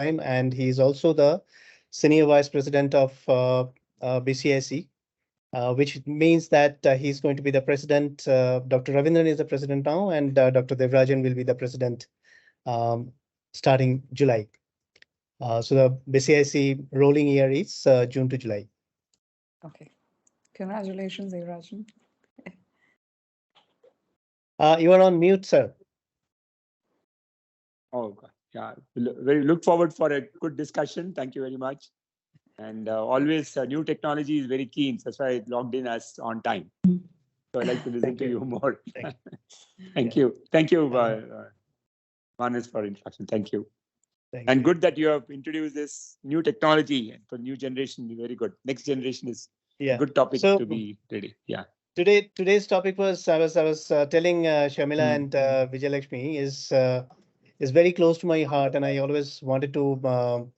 and he is also the Senior Vice President of BCIC, which means that he's going to be the president. Dr. Ravindran is the president now, and Dr. Devrajan will be the president starting July. So the BCIC rolling year is June to July. Okay. Congratulations, Devrajan. You are on mute, sir. Oh, God. Yeah. We look forward for a good discussion. Thank you very much. And always new technology is very keen. That's why I logged in as on time. So I like to listen to you more. Thank you. Thank you, Manas, for introduction. Thank you. And good that you have introduced this new technology for new generation. Very good. Next generation is a good topic to be ready. Yeah. Today's topic was I was telling Sharmila and Vijayalakshmi is very close to my heart, and I always wanted to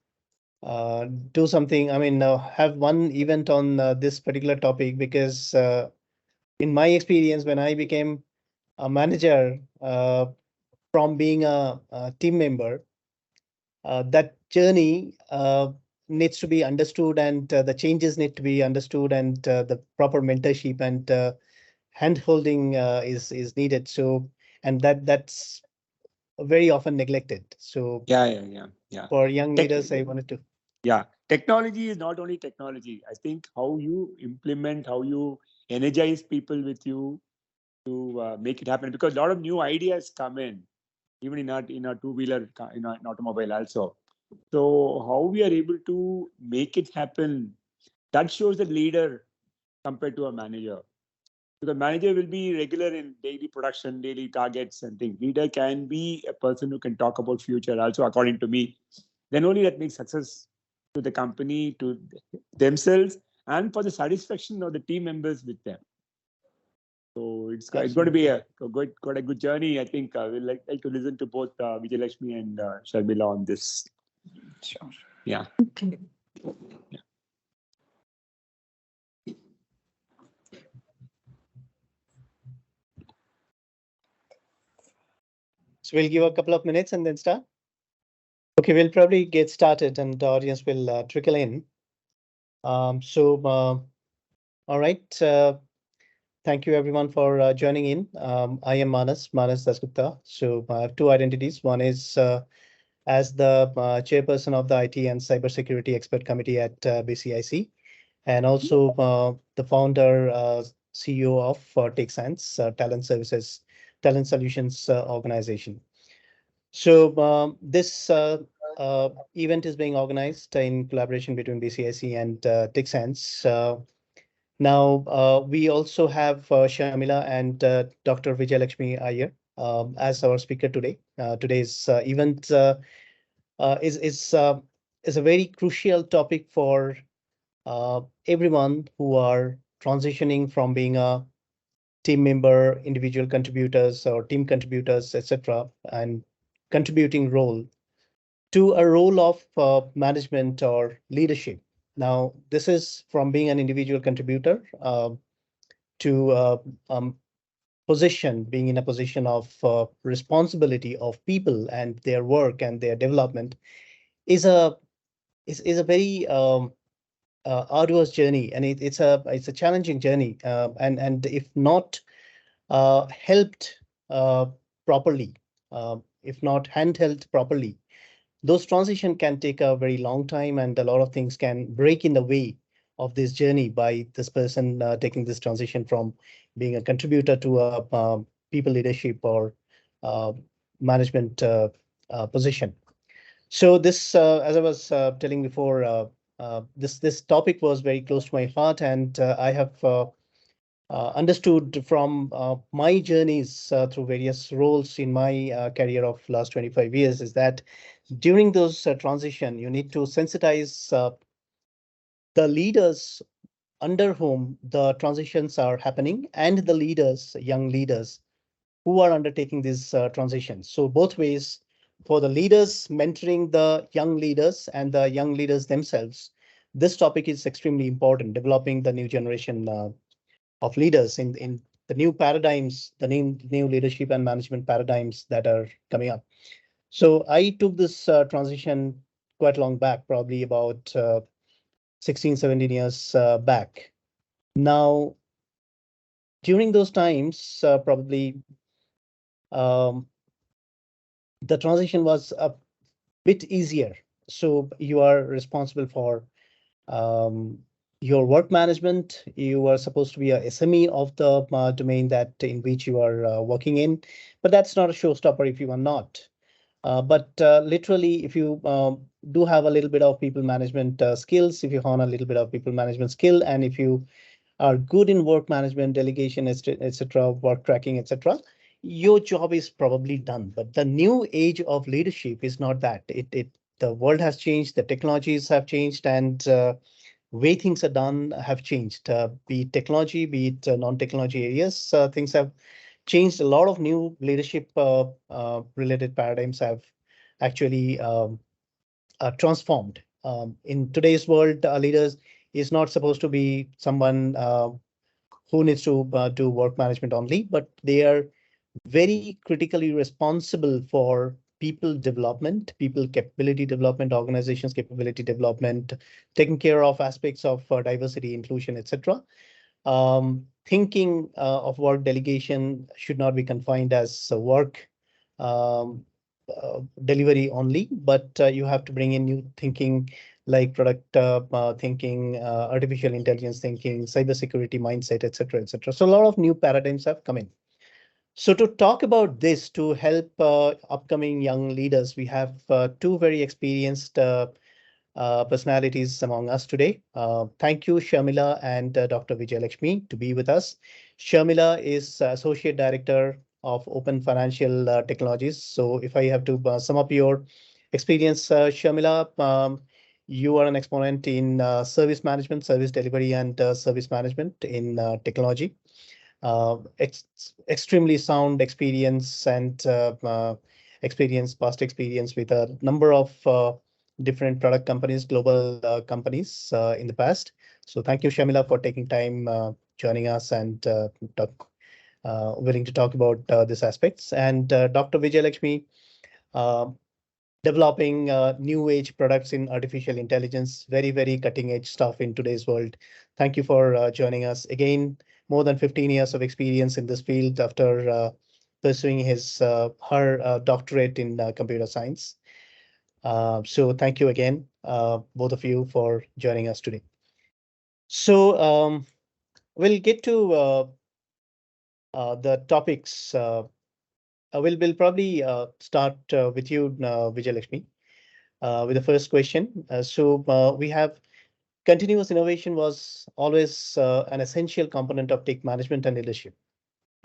do something. I mean, have one event on this particular topic, because in my experience, when I became a manager from being a team member, that journey needs to be understood, and the changes need to be understood, and the proper mentorship and hand holding is needed. So, and that's very often neglected. So Yeah. For young leaders, I wanted to. Yeah, technology is not only technology. I think how you implement, how you energize people with you to make it happen. Because a lot of new ideas come in, even in a two-wheeler, in an automobile also. So how we are able to make it happen, that shows the leader compared to a manager. Because manager will be regular in daily production, daily targets and things. Leader can be a person who can talk about future also, according to me. Then only that makes success to the company, to themselves, and for the satisfaction of the team members with them. So it's going to be quite a good journey. I think we'll like to listen to both Vijayalakshmi and Sharmila on this. Sure. Yeah. So we'll give a couple of minutes and then start. Okay, we'll probably get started, and the audience will trickle in. All right. Thank you everyone for joining in. I am Manas Dasgupta. So I have two identities. One is as the chairperson of the IT and Cybersecurity Expert Committee at BCIC, and also the founder, CEO of Teksands, Talent Solutions organization. So this event is being organized in collaboration between BCIC and Teksands. Now, we also have Sharmila and Dr. Vijayalakshmi Iyer as our speaker today. Today's event is a very crucial topic for everyone who are transitioning from being a team member, individual contributors, or team contributors, etc., and contributing role to a role of management or leadership. Now, this is from being an individual contributor to being in a position of responsibility of people and their work and their development is a very arduous journey, and it's a challenging journey, and if not helped properly, if not handheld properly, those transition can take a very long time, and a lot of things can break in the way of this journey by this person taking this transition from being a contributor to a people leadership or management position. So this, as I was telling before, this topic was very close to my heart, and I have understood from my journeys through various roles in my career of last 25 years is that during those transition, you need to sensitize the leaders under whom the transitions are happening and the leaders, young leaders who are undertaking these transitions. So both ways, for the leaders mentoring the young leaders and the young leaders themselves, this topic is extremely important, developing the new generation of leaders in the new paradigms, the new leadership and management paradigms that are coming up. So I took this transition quite long back, probably about 16, 17 years back. Now, during those times, probably um, the transition was a bit easier. So you are responsible for um, your work management. You are supposed to be a SME of the domain that in which you are working in, but that's not a showstopper if you are not. But literally, if you do have a little bit of people management skills, if you hone a little bit of people management skill, and if you are good in work management, delegation, etc., work tracking, etc., your job is probably done. But the new age of leadership is not that. The world has changed, the technologies have changed, and way things are done have changed. Be it technology, be it non-technology areas, things have changed. A lot of new leadership related paradigms have actually transformed. In today's world, leaders is not supposed to be someone who needs to do work management only, but they are very critically responsible for people development, people capability development, organizations capability development, taking care of aspects of diversity, inclusion, etc. Thinking of work delegation should not be confined as work um, delivery only, but you have to bring in new thinking like product thinking, artificial intelligence thinking, cybersecurity mindset, etc., etc. So a lot of new paradigms have come in. So to talk about this, to help upcoming young leaders, we have two very experienced personalities among us today. Thank you, Sharmila and Dr. Vijayalakshmi, to be with us. Sharmila is Associate Director of Open Financial Technologies. So if I have to sum up your experience, Sharmila, you are an exponent in service management, service delivery, and service management in technology. Extremely sound experience and past experience with a number of different product companies, global companies in the past. So thank you, Shamila, for taking time joining us and willing to talk about these aspects. And Dr. Vijayalakshmi, uh, developing new age products in artificial intelligence, very, very cutting edge stuff in today's world. Thank you for joining us again. More than 15 years of experience in this field after pursuing her doctorate in computer science. So thank you again, both of you, for joining us today. So we'll get to the topics. We'll probably start with you, Vijayalakshmi, with the first question. We have continuous innovation was always an essential component of tech management and leadership,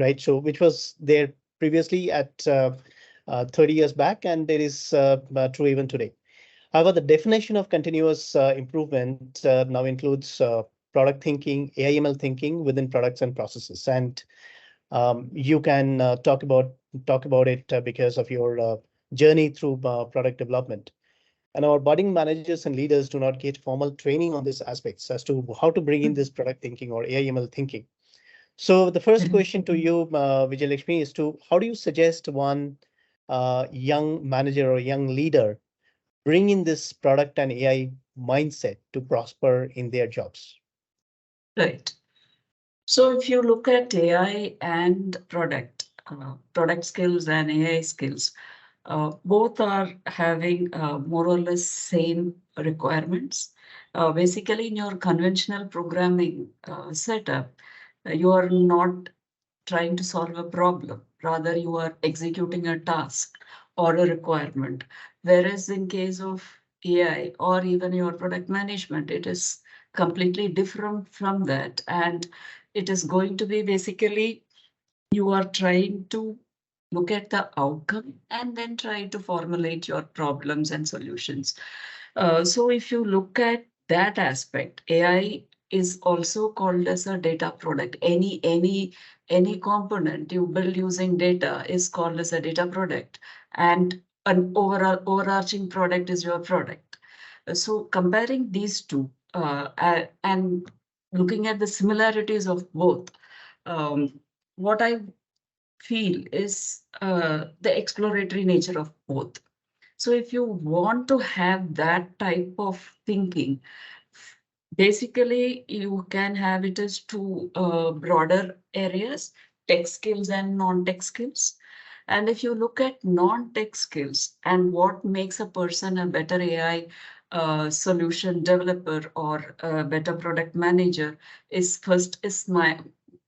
right? So which was there previously at 30 years back, and it is true even today. However, the definition of continuous improvement now includes product thinking, AI/ML thinking within products and processes. And you can talk about it because of your journey through product development. And our budding managers and leaders do not get formal training on these aspects as to how to bring in this product thinking or AI/ML thinking. So the first question to you, Vijayalakshmi, is to how do you suggest one young manager or young leader bring in this product and AI mindset to prosper in their jobs? Right. So if you look at AI and product skills and AI skills, both are having more or less same requirements. Basically, in your conventional programming setup, you are not trying to solve a problem. Rather, you are executing a task or a requirement. Whereas in case of AI or even your product management, it is completely different from that. And it is going to be basically you are trying to look at the outcome and then try to formulate your problems and solutions. So if you look at that aspect, AI is also called as a data product. Any component you build using data is called as a data product, and an overarching product is your product. So comparing these two and looking at the similarities of both, what I feel is the exploratory nature of both. So if you want to have that type of thinking, basically you can have it as two broader areas, tech skills and non-tech skills. And if you look at non-tech skills and what makes a person a better AI solution developer or a better product manager is first is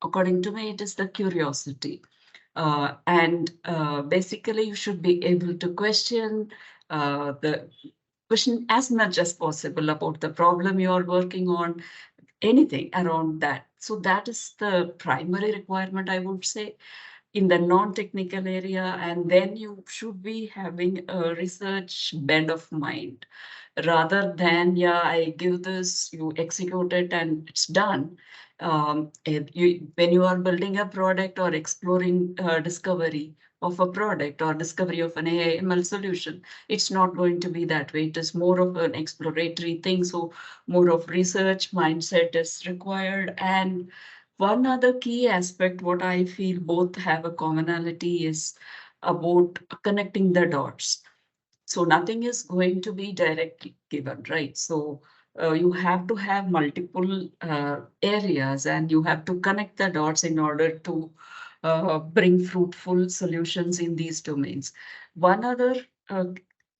according to me, it is the curiosity. And basically you should be able to question as much as possible about the problem you are working on, anything around that. So that is the primary requirement, I would say, in the non-technical area. And then you should be having a research bent of mind rather than, yeah, I give this, you execute it and it's done. When you are building a product or exploring discovery of a product or discovery of an AI ML solution, it's not going to be that way. It is more of an exploratory thing. So more of research mindset is required. And one other key aspect, what I feel both have a commonality, is about connecting the dots. So nothing is going to be directly given, right? So you have to have multiple areas and you have to connect the dots in order to bring fruitful solutions in these domains. One other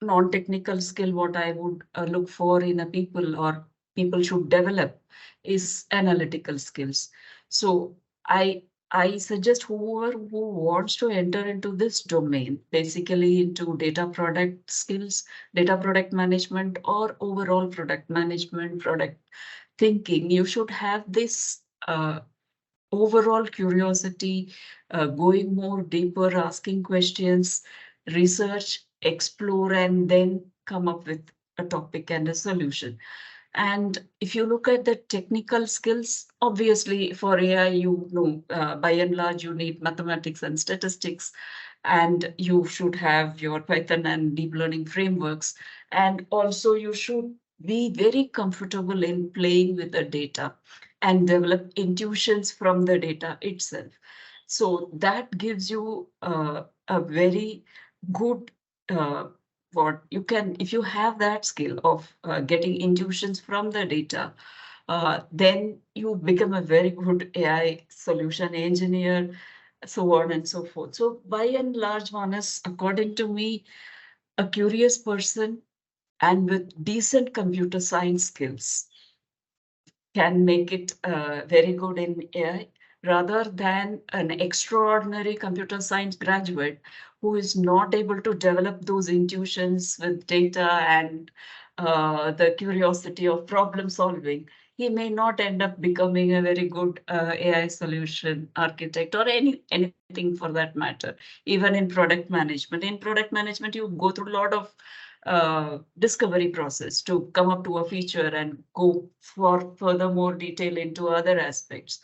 non-technical skill, what I would look for in a people or people should develop is analytical skills. So I suggest whoever who wants to enter into this domain, basically into data product skills, data product management, or overall product management, product thinking, you should have this overall curiosity, going more deeper, asking questions, research, explore, and then come up with a topic and a solution. And if you look at the technical skills, obviously for AI, by and large, you need mathematics and statistics, and you should have your Python and deep learning frameworks. And also you should be very comfortable in playing with the data and develop intuitions from the data itself. So that gives you a very good what you can, if you have that skill of getting intuitions from the data, then you become a very good AI solution engineer, so on and so forth. So by and large, Manas, according to me, a curious person and with decent computer science skills can make it very good in AI, rather than an extraordinary computer science graduate who is not able to develop those intuitions with data and the curiosity of problem solving. He may not end up becoming a very good AI solution architect or anything for that matter, even in product management. In product management, you go through a lot of discovery process to come up to a feature and go for further more detail into other aspects.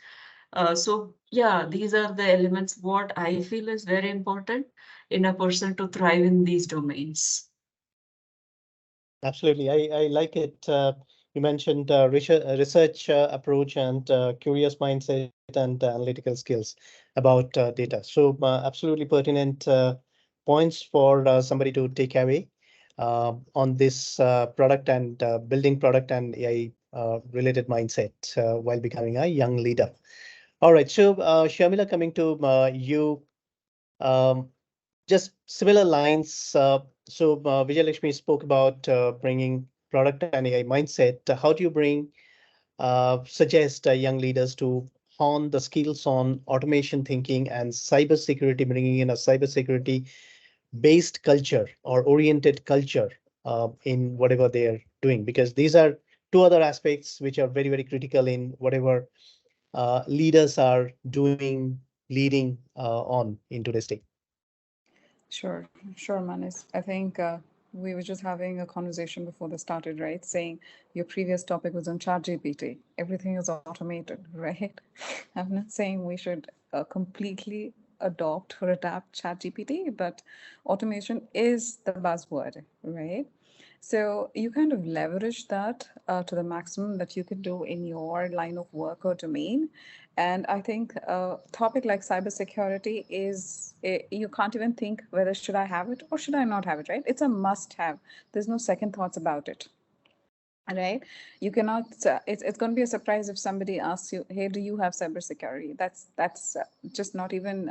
So yeah, these are the elements what I feel is very important in a person to thrive in these domains. Absolutely. I like it. You mentioned research approach and curious mindset and analytical skills about data. So absolutely pertinent points for somebody to take away on this product and building product and AI related mindset while becoming a young leader. All right. So Sharmila, coming to you. Um, just similar lines. Vijayalakshmi spoke about bringing product and AI mindset. How do you suggest young leaders to hone the skills on automation thinking and cybersecurity, bringing in a cybersecurity based culture or oriented culture in whatever they're doing? Because these are two other aspects which are very, very critical in whatever leaders are doing, leading on in today's day. Sure, Manis. I think we were just having a conversation before this started, right? Saying your previous topic was on ChatGPT. Everything is automated, right? I'm not saying we should completely adopt or adapt ChatGPT, but automation is the buzzword, right? So you kind of leverage that to the maximum that you can do in your line of work or domain. And I think a topic like cybersecurity is, you can't even think whether should I have it or should I not have it, right? It's a must have. There's no second thoughts about it. Right, you cannot it's going to be a surprise if somebody asks you, hey, do you have cybersecurity? That's just not even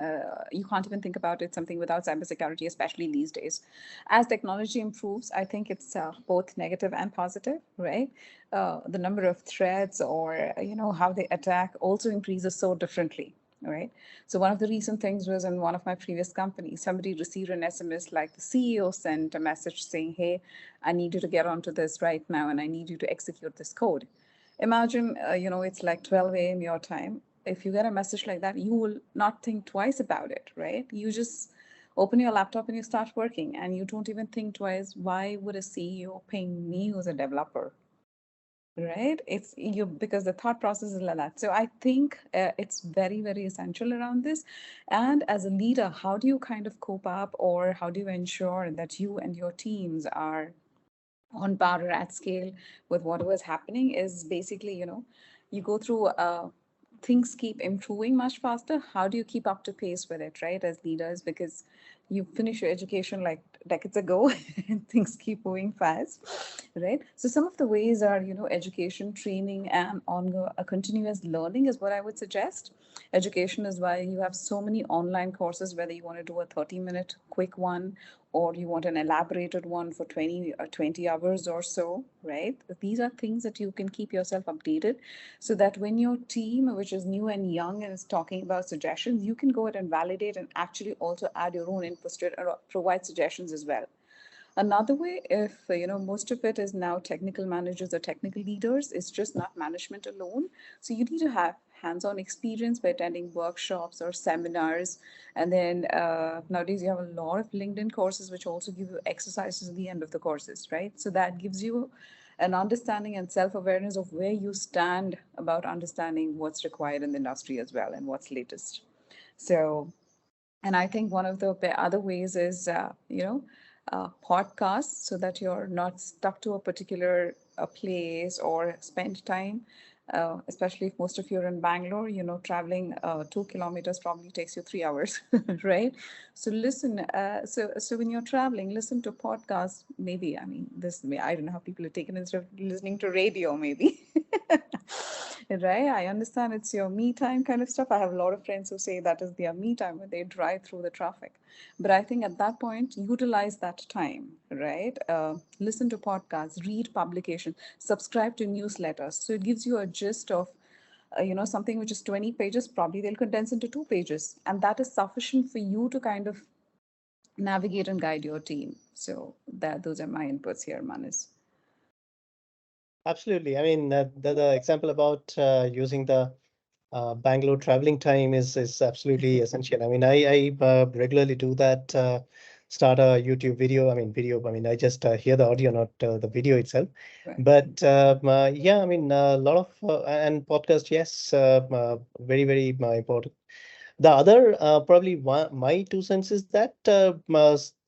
you can't even think about it something without cybersecurity, especially these days. As technology improves, I think it's both negative and positive, right? The number of threats, or how they attack, also increases so differently. Right. So one of the recent things was in one of my previous companies, somebody received an SMS, like the CEO sent a message saying, hey, I need you to get onto this right now and I need you to execute this code. Imagine, it's like 12 a.m. your time. If you get a message like that, you will not think twice about it, right? You just open your laptop and you start working, and you don't even think twice, why would a CEO pay me who's a developer? Right, it's you, because the thought process is like that. So I think it's very, very essential around this. And as a leader, how do you kind of cope up, or how do you ensure that you and your teams are on par or at scale with whatever is happening? Is basically, you go through things keep improving much faster. How do you keep up to pace with it, right, as leaders? Because you finish your education like decades ago and things keep moving fast, right? So some of the ways are, education, training, and ongoing continuous learning is what I would suggest. Education is why you have so many online courses, whether you want to do a 30-minute quick one, or you want an elaborated one for 20 hours or so, right? These are things that you can keep yourself updated, so that when your team, which is new and young and is talking about suggestions, you can go ahead and validate and actually also add your own inputs to it, or provide suggestions as well. Another way, if most of it is now technical managers or technical leaders, it's just not management alone. So you need to have hands-on experience by attending workshops or seminars. And then nowadays you have a lot of LinkedIn courses which also give you exercises at the end of the courses, right? So that gives you an understanding and self-awareness of where you stand about understanding what's required in the industry as well and what's latest. So, and I think one of the other ways is, podcasts, so that you're not stuck to a particular place or spend time. Especially if most of you are in Bangalore, traveling 2 kilometers probably takes you 3 hours, right? So listen. So when you're traveling, listen to podcasts. Maybe, I mean, I don't know how people are taken instead of listening to radio. Maybe. Right, I understand it's your me time kind of stuff. I have a lot of friends who say that is their me time when they drive through the traffic. But I think at that point, utilize that time, right? Listen to podcasts, read publication, subscribe to newsletters. So it gives you a gist of something which is 20 pages, probably they'll condense into 2 pages, and that is sufficient for you to kind of navigate and guide your team. So those are my inputs here, Manis. Absolutely. I mean, the example about using the Bangalore traveling time is absolutely essential. I mean, I regularly do that. Start a YouTube video. I mean, video. I mean, I just hear the audio, not the video itself. Right. But yeah, I mean, a lot of and podcast. Yes, very, very important. The other probably my 2 cents is that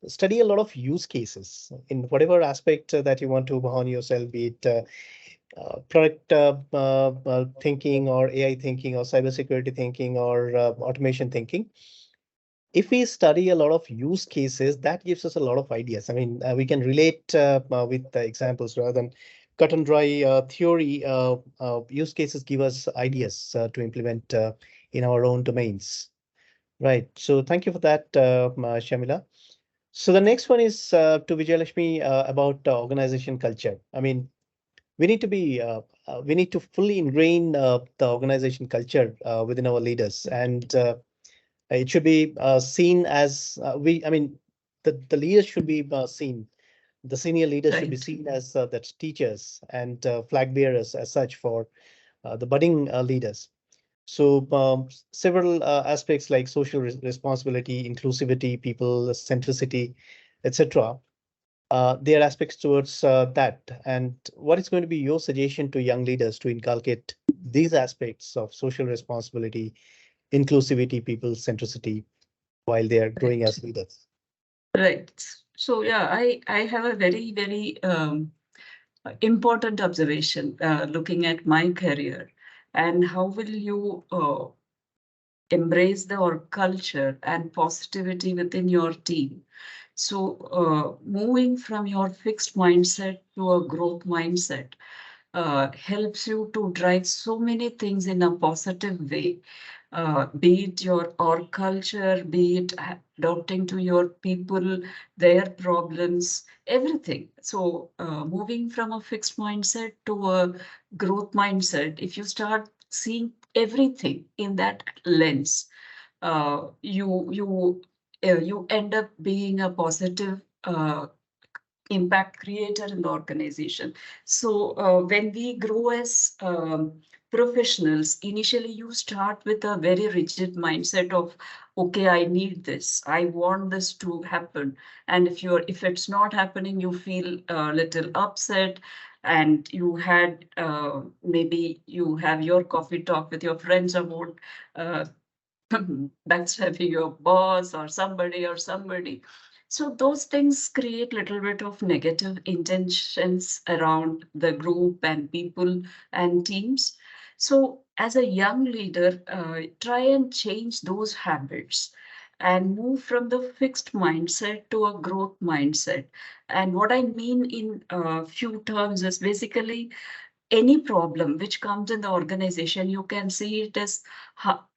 study a lot of use cases in whatever aspect that you want to hone yourself, be it product thinking, or AI thinking, or cybersecurity thinking, or automation thinking. If we study a lot of use cases, that gives us a lot of ideas. I mean, we can relate with the examples rather than cut and dry theory. Use cases give us ideas to implement in our own domains. Right. So thank you for that, Sharmila. So the next one is to Vijayalakshmi about organization culture. I mean, we need to fully ingrain the organization culture within our leaders, and it should be seen as I mean, the leaders should be seen. The senior leaders should be Right. seen as that teachers and flag bearers as such for the budding leaders. So several aspects like social responsibility, inclusivity, people centricity, etc. There are aspects towards that. And what is going to be your suggestion to young leaders to inculcate these aspects of social responsibility, inclusivity, people centricity while they are growing Correct. as leaders? Right. So yeah, I have a very, very important observation looking at my career and how will you embrace the work culture and positivity within your team. So moving from your fixed mindset to a growth mindset helps you to drive so many things in a positive way. Be it your org culture, be it adapting to your people, their problems, everything. So moving from a fixed mindset to a growth mindset, if you start seeing everything in that lens, you end up being a positive impact creator in the organization. So when we grow as professionals, initially you start with a very rigid mindset of, okay, I need this, I want this to happen. And if it's not happening, you feel a little upset. And you had maybe you have your coffee talk with your friends about uh, backstabbing your boss or somebody. So those things create little bit of negative intentions around the group and people and teams. So as a young leader, try and change those habits and move from the fixed mindset to a growth mindset. And what I mean in a few terms is basically any problem which comes in the organization, you can see it as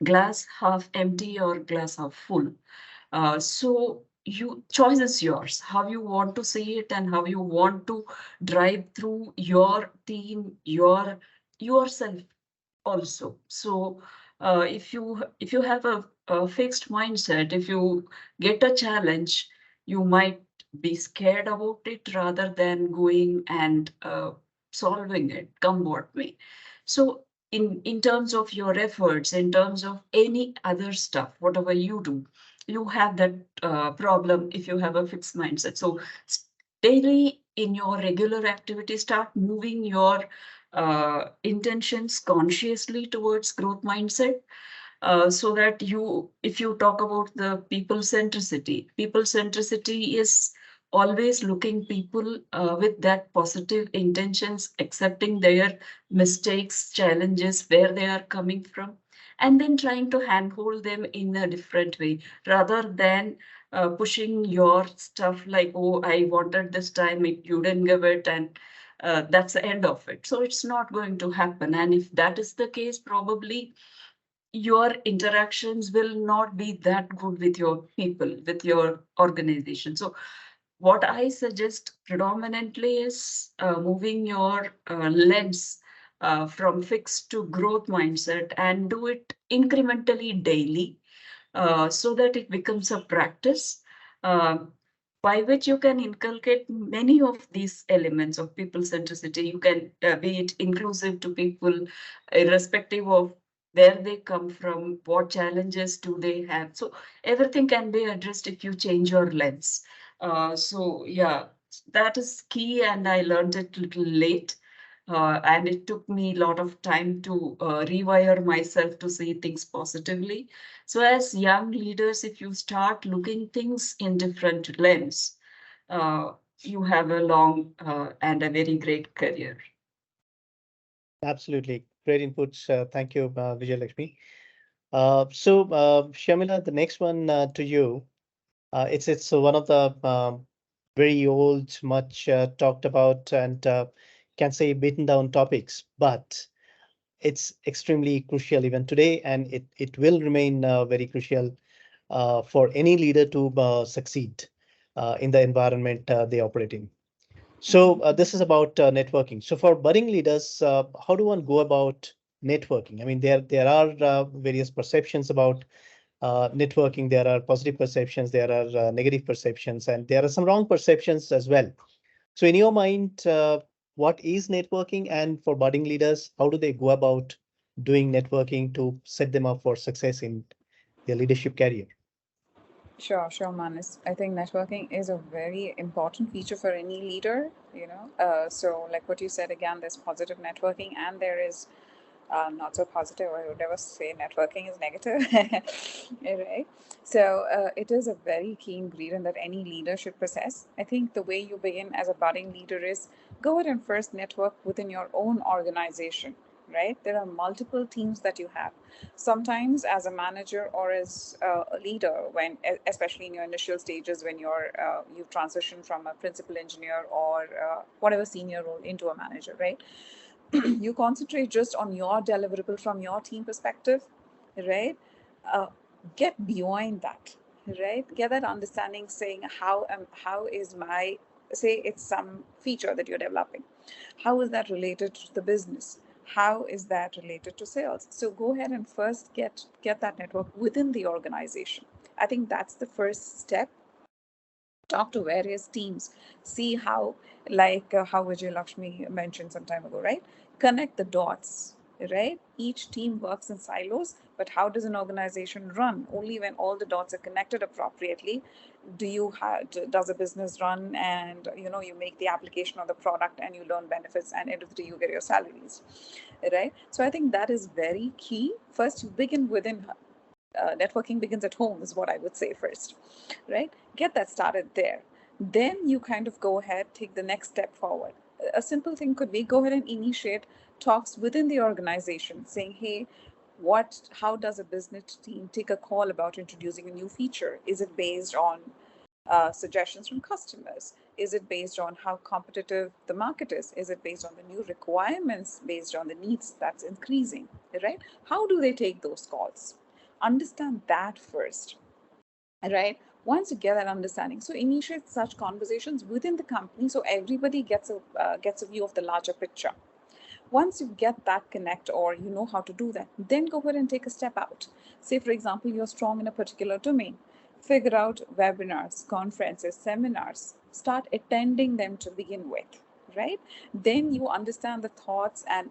glass half empty or glass half full. So you choice is yours, how you want to see it and how you want to drive through your team, yourself also. So if you have a fixed mindset, if you get a challenge, you might be scared about it rather than going and solving it, come what may. So in terms of your efforts, in terms of any other stuff, whatever you do, you have that problem if you have a fixed mindset. So daily in your regular activity, start moving your intentions consciously towards growth mindset, so that if you talk about the people centricity is always looking people with that positive intentions, accepting their mistakes, challenges, where they are coming from, and then trying to handhold them in a different way rather than pushing your stuff like, oh, I wanted this time, you didn't give it, and that's the end of it. So it's not going to happen. And if that is the case, probably your interactions will not be that good with your people, with your organization. So what I suggest predominantly is moving your lens from fixed to growth mindset and do it incrementally daily, so that it becomes a practice uh, by which you can inculcate many of these elements of people centricity. You can be it inclusive to people, irrespective of where they come from, what challenges do they have. So everything can be addressed if you change your lens. So yeah, that is key, and I learned it a little late. And it took me a lot of time to rewire myself to see things positively. So as young leaders, if you start looking things in different lens, you have a long and a very great career. Absolutely. Great inputs. Thank you, Vijayalakshmi. Sharmila, the next one to you. It's one of the very old, much talked about, and can say beaten down topics, but it's extremely crucial even today, and it will remain very crucial for any leader to succeed in the environment they operate in. So this is about networking. So for budding leaders, how do one go about networking? I mean, there are various perceptions about networking. There are positive perceptions, there are negative perceptions, and there are some wrong perceptions as well. So in your mind, what is networking? And for budding leaders, how do they go about doing networking to set them up for success in their leadership career? Sure, Manas. I think networking is a very important feature for any leader, So like what you said again, there's positive networking and there is not so positive. I would never say networking is negative, right? So it is a very key ingredient that any leader should possess. I think the way you begin as a budding leader is go ahead and first network within your own organization, right? There are multiple teams that you have. Sometimes as a manager or as a leader, when especially in your initial stages, when you've transitioned from a principal engineer or whatever senior role into a manager, right? You concentrate just on your deliverable from your team perspective, right? uh, get beyond that, right? Get that understanding, saying how is my, say it's some feature that you're developing, how is that related to the business, how is that related to sales? So go ahead and first get that network within the organization. I think that's the first step. Talk to various teams, see how, like how Vijayalakshmi mentioned some time ago, right? Connect the dots, right? Each team works in silos, but how does an organization run? Only when all the dots are connected appropriately does a business run, and you make the application of the product and you learn benefits, and end of the day you get your salaries, right? So I think that is very key. First, you begin within networking begins at home is what I would say first, right? Get that started there. Then you kind of go ahead, take the next step forward. A simple thing could be go ahead and initiate talks within the organization saying, hey, how does a business team take a call about introducing a new feature? Is it based on suggestions from customers? Is it based on how competitive the market is? Is it based on the new requirements, based on the needs that's increasing, right? How do they take those calls? Understand that first, right? Once you get that understanding, so initiate such conversations within the company so everybody gets a view of the larger picture. Once you get that connect, or you know how to do that, then go ahead and take a step out. Say for example, you're strong in a particular domain, figure out webinars, conferences, seminars, start attending them to begin with, right? Then you understand the thoughts and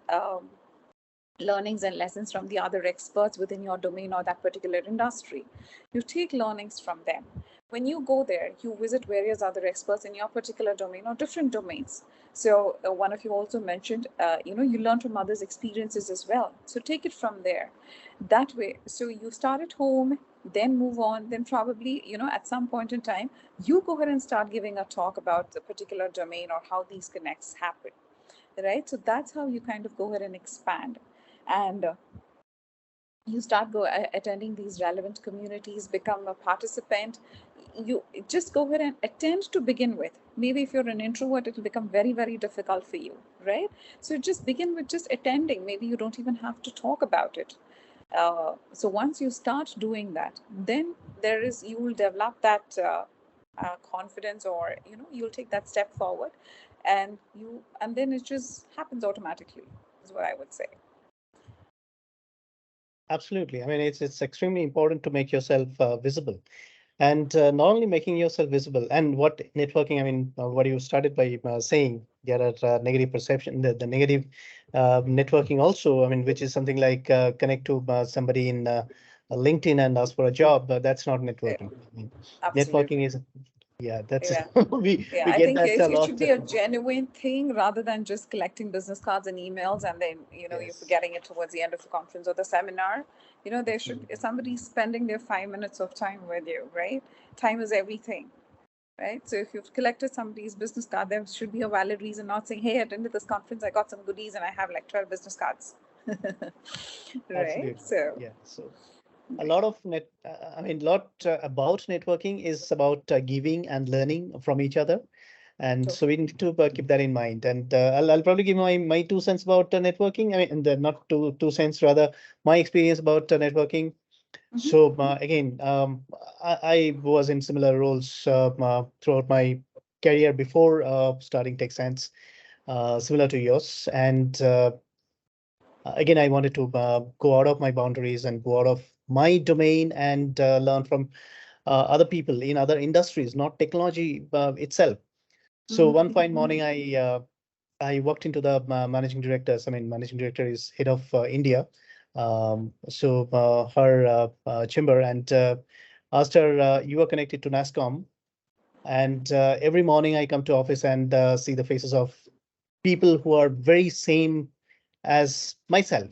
learnings and lessons from the other experts within your domain or that particular industry. You take learnings from them. When you go there, you visit various other experts in your particular domain or different domains. So one of you also mentioned, you learn from others' experiences as well. So take it from there. That way, so you start at home, then move on, then probably, at some point in time, you go ahead and start giving a talk about the particular domain or how these connects happen, right? So that's how you kind of go ahead and expand. And you start attending these relevant communities, become a participant. You just go ahead and attend to begin with. Maybe if you're an introvert, it'll become very, very difficult for you, right? So just begin with just attending. Maybe you don't even have to talk about it. So once you start doing that, then you will develop that confidence, or you'll take that step forward, and then it just happens automatically, is what I would say. Absolutely. I mean, it's extremely important to make yourself visible, and not only making yourself visible. And what networking, I mean, what you started by saying, there are negative perception, the negative networking also. I mean, which is something like connect to somebody in LinkedIn and ask for a job. That's not networking. I mean, networking is, yeah, that's we I get think that a it lot. should be a genuine thing rather than just collecting business cards and emails, and then you're forgetting it towards the end of the conference or the seminar. There should somebody spending their 5 minutes of time with you, right? Time is everything, right? So if you've collected somebody's business card, there should be a valid reason, not saying, hey, I attended this conference, I got some goodies and I have like 12 business cards. Right? Absolutely. So Yeah. So a lot of about networking is about giving and learning from each other. And so we need to keep that in mind. And I'll probably give my 2 cents about networking. I mean, and not 2 cents, rather my experience about networking. So again, I was in similar roles throughout my career before starting Teksands, similar to yours. And again, I wanted to go out of my boundaries and go out of my domain and learn from other people in other industries, not technology itself. So one fine morning, I walked into the managing directors. I mean, managing director is head of India. So her chamber, and asked her, you are connected to NASCOM. And every morning I come to office and see the faces of people who are very same as myself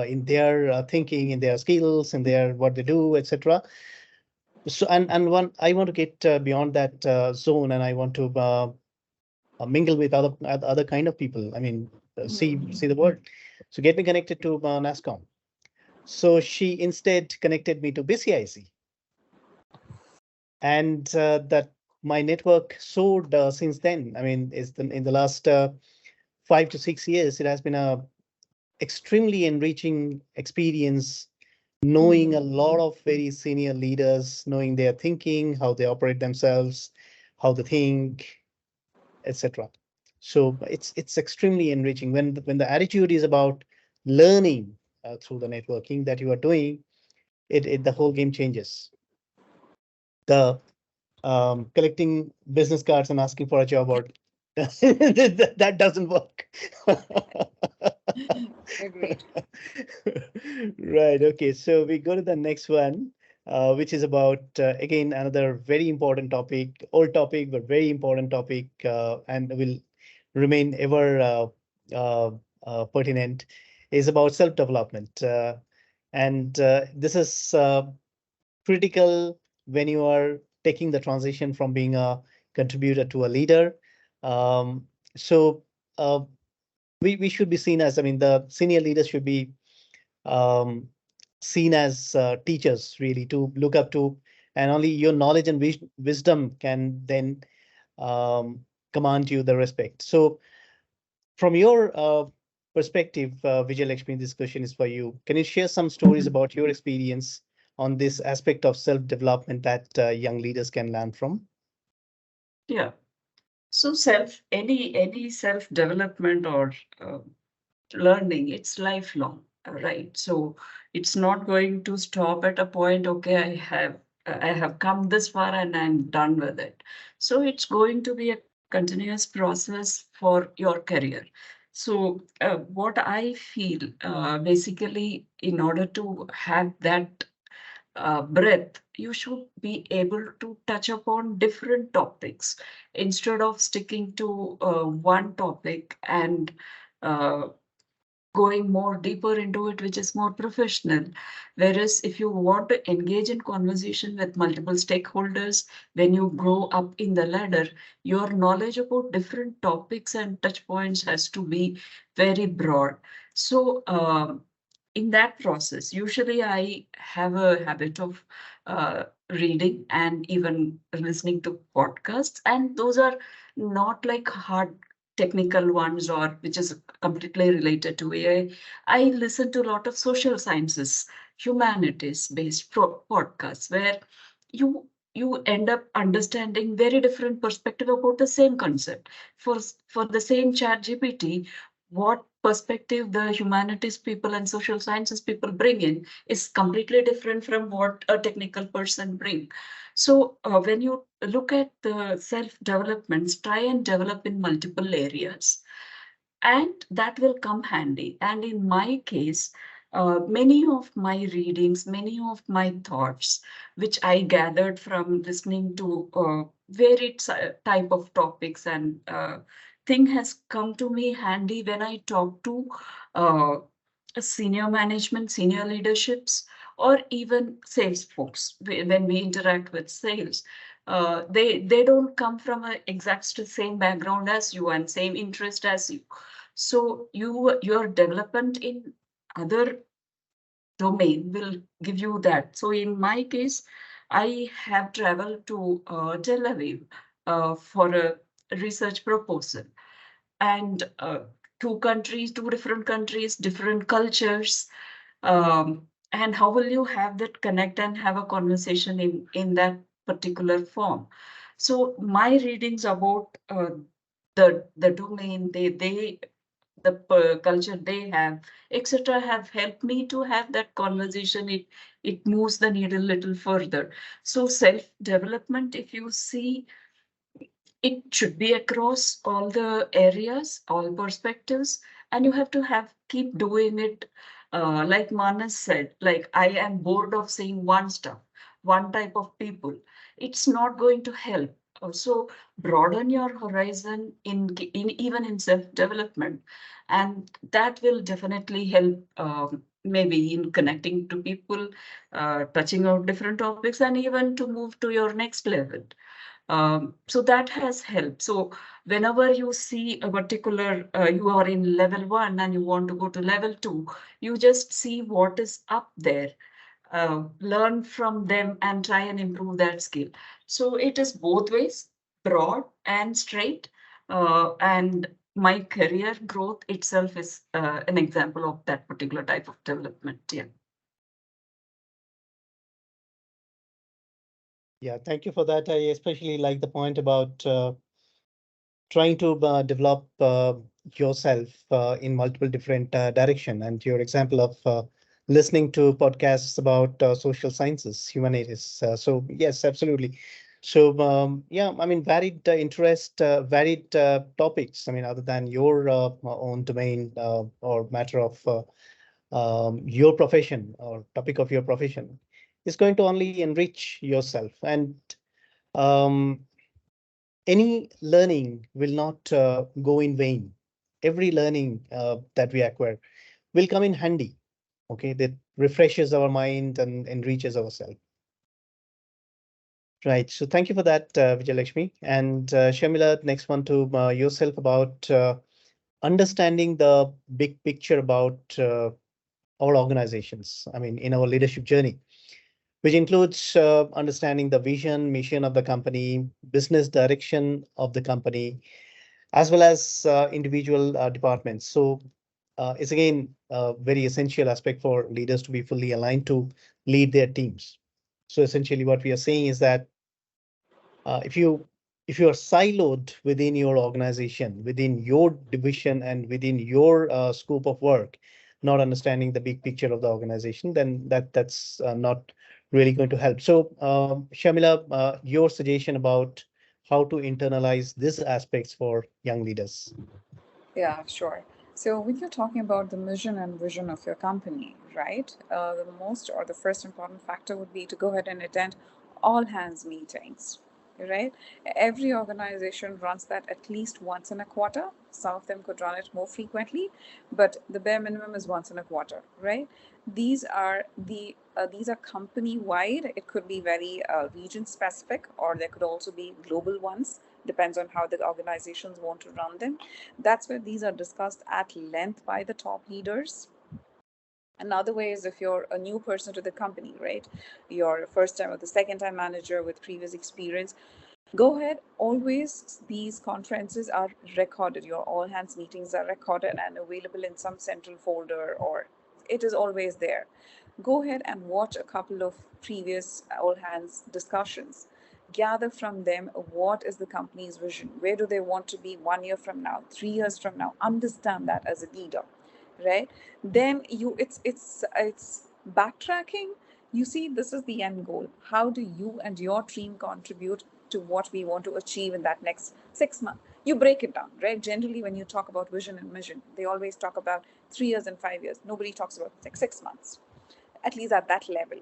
in their thinking, in their skills, in their what they do, etc. So and one I want to get beyond that zone, and I want to mingle with other kind of people. I mean, see the world. So get me connected to NASCOM. So she instead connected me to BCIC, and that my network soared since then. I mean, in the last 5 to 6 years, it has been a extremely enriching experience, knowing a lot of very senior leaders, knowing their thinking, how they operate themselves, how they think, etc. So it's extremely enriching when the attitude is about learning through the networking that you are doing. It the whole game changes. The collecting business cards and asking for a job or that doesn't work. Agreed. Right. Okay. So we go to the next one, which is about again another very important topic, old topic, but very important topic, and will remain ever pertinent. Is about self-development, and this is critical when you are taking the transition from being a contributor to a leader. Um, so uh, we should be seen as, I mean, the senior leaders should be um, seen as teachers, really, to look up to, and only your knowledge and wisdom can then command you the respect. So from your perspective, Vijayalakshmi, this question is for you. Can you share some stories about your experience on this aspect of self-development that young leaders can learn from? Yeah. So any self-development or uh, learning, it's lifelong, right? So it's not going to stop at a point, okay, I have come this far and I'm done with it. So it's going to be a continuous process for your career. So what I feel, basically, in order to have that breadth, you should be able to touch upon different topics instead of sticking to one topic and uh, going more deeper into it, which is more professional. Whereas if you want to engage in conversation with multiple stakeholders, when you grow up in the ladder, your knowledge about different topics and touch points has to be very broad. So in that process, usually I have a habit of reading and even listening to podcasts, and those are not like hard technical ones or which is completely related to AI. I listen to a lot of social sciences, humanities based podcasts where you end up understanding very different perspective about the same concept. For the same chat GPT, what perspective the humanities people and social sciences people bring in is completely different from what a technical person bring. So when you look at the self developments, try and develop in multiple areas, and that will come handy. And in my case, many of my readings, many of my thoughts, which I gathered from listening to varied type of topics and thing has come to me handy when I talk to uh, senior management, senior leaderships, or even sales folks. When we interact with sales, they don't come from an exact same background as you and same interest as you. So your development in other domain will give you that. So in my case, I have traveled to Tel Aviv for a research proposal, and two different countries, different cultures. And how will you have that connect and have a conversation in that particular form? So my readings about the domain they the culture they have, etc., have helped me to have that conversation. It moves the needle a little further. So self development, if you see, it should be across all the areas, all perspectives, and you have to have keep doing it. Like Manas said, like I am bored of seeing one stuff, one type of people. It's not going to help. So broaden your horizon even in self-development, and that will definitely help, maybe in connecting to people, touching out different topics, and even to move to your next level. So that has helped. So whenever you see a particular, you are in level 1 and you want to go to level 2, you just see what is up there, learn from them and try and improve that skill. So it is both ways, broad and straight. And my career growth itself is an example of that particular type of development. Yeah. Yeah, thank you for that. I especially like the point about trying to develop yourself in multiple different direction, and your example of listening to podcasts about social sciences, humanities. So yes, absolutely. So yeah, I mean, varied interest, varied topics. I mean, other than your own domain or matter of your profession or topic of your profession, is going to only enrich yourself. And um, any learning will not go in vain. Every learning that we acquire will come in handy. Okay, that refreshes our mind and enriches ourselves. Right. So thank you for that, Vijayalakshmi. And Sharmila, next one to yourself about understanding the big picture about our organizations. I mean, in our leadership journey, which includes understanding the vision, mission of the company, business direction of the company, as well as individual departments. So it's again a very essential aspect for leaders to be fully aligned to lead their teams. So essentially what we are saying is that if you are siloed within your organization, within your division and within your scope of work, not understanding the big picture of the organization, then that's not really going to help. So Sharmila, your suggestion about how to internalize these aspects for young leaders. Yeah, sure. So when you're talking about the mission and vision of your company, right, the most or the first important factor would be to go ahead and attend all hands meetings, right? Every organization runs that at least once in a quarter. Some of them could run it more frequently, but the bare minimum is once in a quarter, right? These are company wide. It could be very region specific, or there could also be global ones. Depends on how the organizations want to run them. That's where these are discussed at length by the top leaders. Another way is if you're a new person to the company, right? You're a first time or the second time manager with previous experience. Go ahead. Always these conferences are recorded. Your all hands meetings are recorded and available in some central folder, or it is always there. Go ahead and watch a couple of previous all hands discussions. Gather from them what is the company's vision. Where do they want to be 1 year from now, 3 years from now? Understand that as a leader, right? Then it's backtracking. You see, this is the end goal. How do you and your team contribute to what we want to achieve in that next 6 months? You break it down, right? Generally, when you talk about vision and mission, they always talk about 3 years and 5 years. Nobody talks about like 6 months, at least at that level.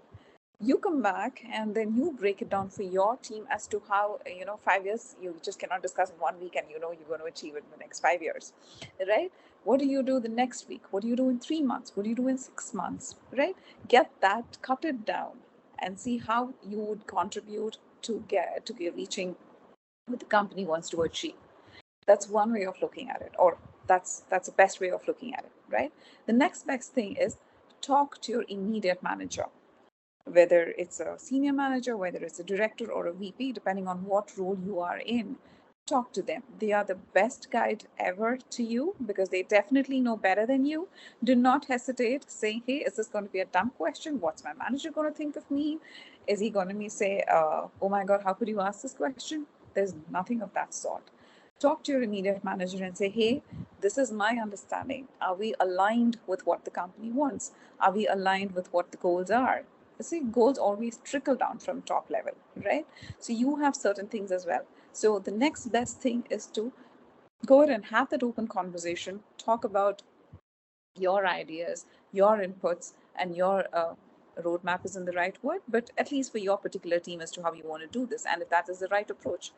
You come back and then you break it down for your team as to how 5 years you just cannot discuss in 1 week, and you're going to achieve it in the next 5 years, right? What do you do the next week? What do you do in 3 months? What do you do in 6 months, right? Get that, cut it down, and see how you would contribute to reaching what the company wants to achieve. That's one way of looking at it, or that's the best way of looking at it, right? The next best thing is talk to your immediate manager, whether it's a senior manager, whether it's a director or a VP, depending on what role you are in. Talk to them. They are the best guide ever to you because they definitely know better than you. Do not hesitate saying, hey, is this going to be a dumb question? What's my manager going to think of me? Is he going to say, oh my God, how could you ask this question? There's nothing of that sort. Talk to your immediate manager and say, hey, this is my understanding. Are we aligned with what the company wants? Are we aligned with what the goals are? See, goals always trickle down from top level, right? So you have certain things as well. So the next best thing is to go ahead and have that open conversation, talk about your ideas, your inputs, and your roadmap isn't the right word, but at least for your particular team as to how you want to do this, and if that is the right approach.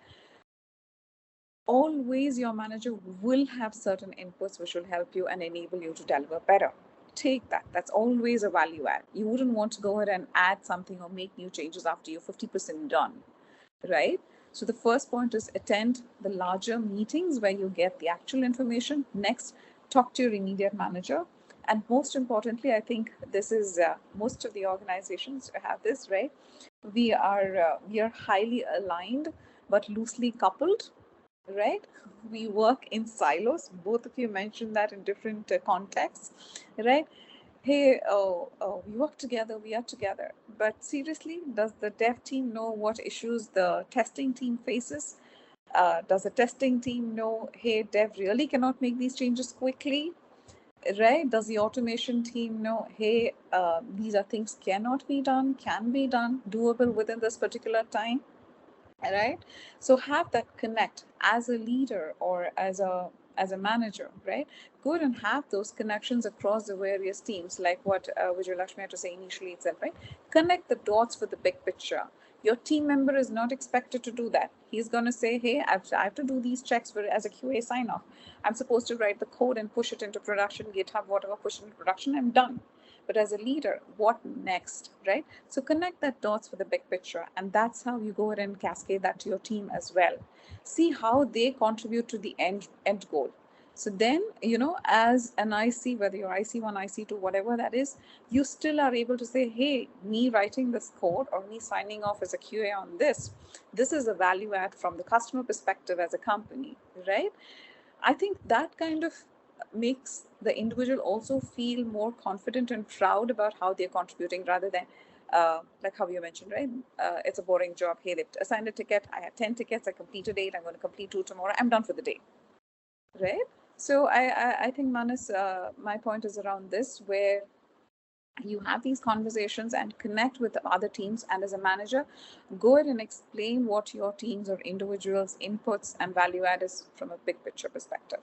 always your manager will have certain inputs which will help you and enable you to deliver better. Take that. That's always a value add. You wouldn't want to go ahead and add something or make new changes after you're 50% done, right? So the first point is attend the larger meetings where you get the actual information. Next, talk to your immediate manager. And most importantly, I think this is most of the organizations have this, right? We are highly aligned but loosely coupled, right? We work in silos. Both of you mentioned that in different contexts, right? Hey, we work together, we are together. But seriously, does the dev team know what issues the testing team faces? Does the testing team know, hey, dev really cannot make these changes quickly? Right? Does the automation team know, hey, these are things cannot be done, can be done, doable within this particular time? Right? So have that connect as a leader or as a manager, right? Go ahead and have those connections across the various teams, like what Vijayalakshmi had to say initially itself, right? Connect the dots for the big picture. Your team member is not expected to do that. He's going to say, hey, I have to do these checks for, as a QA sign off. I'm supposed to write the code and push it into production, GitHub, whatever, push it into production, I'm done. But as a leader, what next, right? So connect that dots for the big picture, and that's how you go ahead and cascade that to your team as well. See how they contribute to the end goal. So then, as an IC, whether you're IC1, IC2, whatever that is, you still are able to say, hey, me writing this code or me signing off as a QA on this is a value add from the customer perspective as a company, right? I think that kind of makes the individual also feel more confident and proud about how they're contributing rather than like how you mentioned, right? It's a boring job. Hey, they've assigned a ticket. I had 10 tickets. I completed 8. I'm going to complete 2 tomorrow. I'm done for the day, right? So I think, Manas, my point is around this, where you have these conversations and connect with other teams, and as a manager, go ahead and explain what your teams or individuals inputs and value add is from a big picture perspective.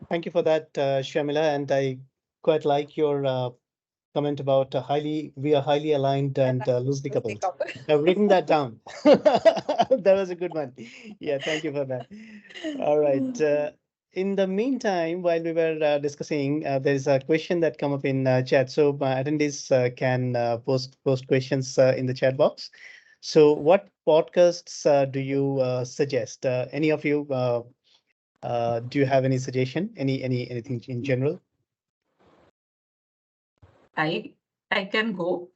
Thank you for that, Sharmila, and I quite like your comment about we are highly aligned and loosely coupled. I've written that down. That was a good one. Yeah, thank you for that. All right. In the meantime, while we were discussing, there's a question that come up in chat. So attendees can post questions in the chat box. So what podcasts do you suggest? Any of you, do you have any suggestion? Anything in general? I can go.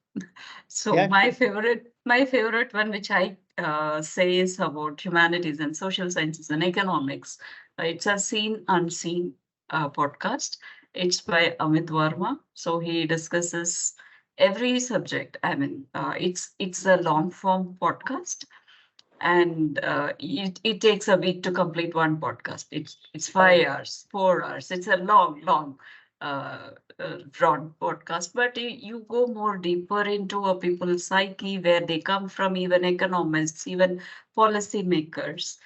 So Yeah, my favorite one, which I say, is about humanities and social sciences and economics. It's a seen unseen podcast. It's by Amit Verma. So he discusses every subject. I mean, it's a long form podcast, and it takes a week to complete one podcast. It's 5 hours, 4 hours. It's a long broad podcast, but you go more deeper into a people's psyche, where they come from, even economists, even policymakers.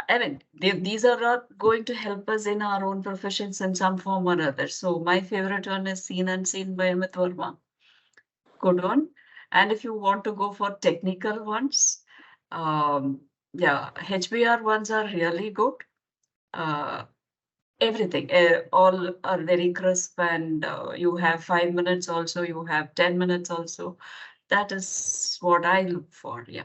I mean, these are not going to help us in our own professions in some form or other. So my favorite one is Seen Unseen by Amit Verma. Good one. And if you want to go for technical ones, yeah, HBR ones are really good. Everything, all are very crisp, and you have 5 minutes also, you have 10 minutes also. That is what I look for. Yeah.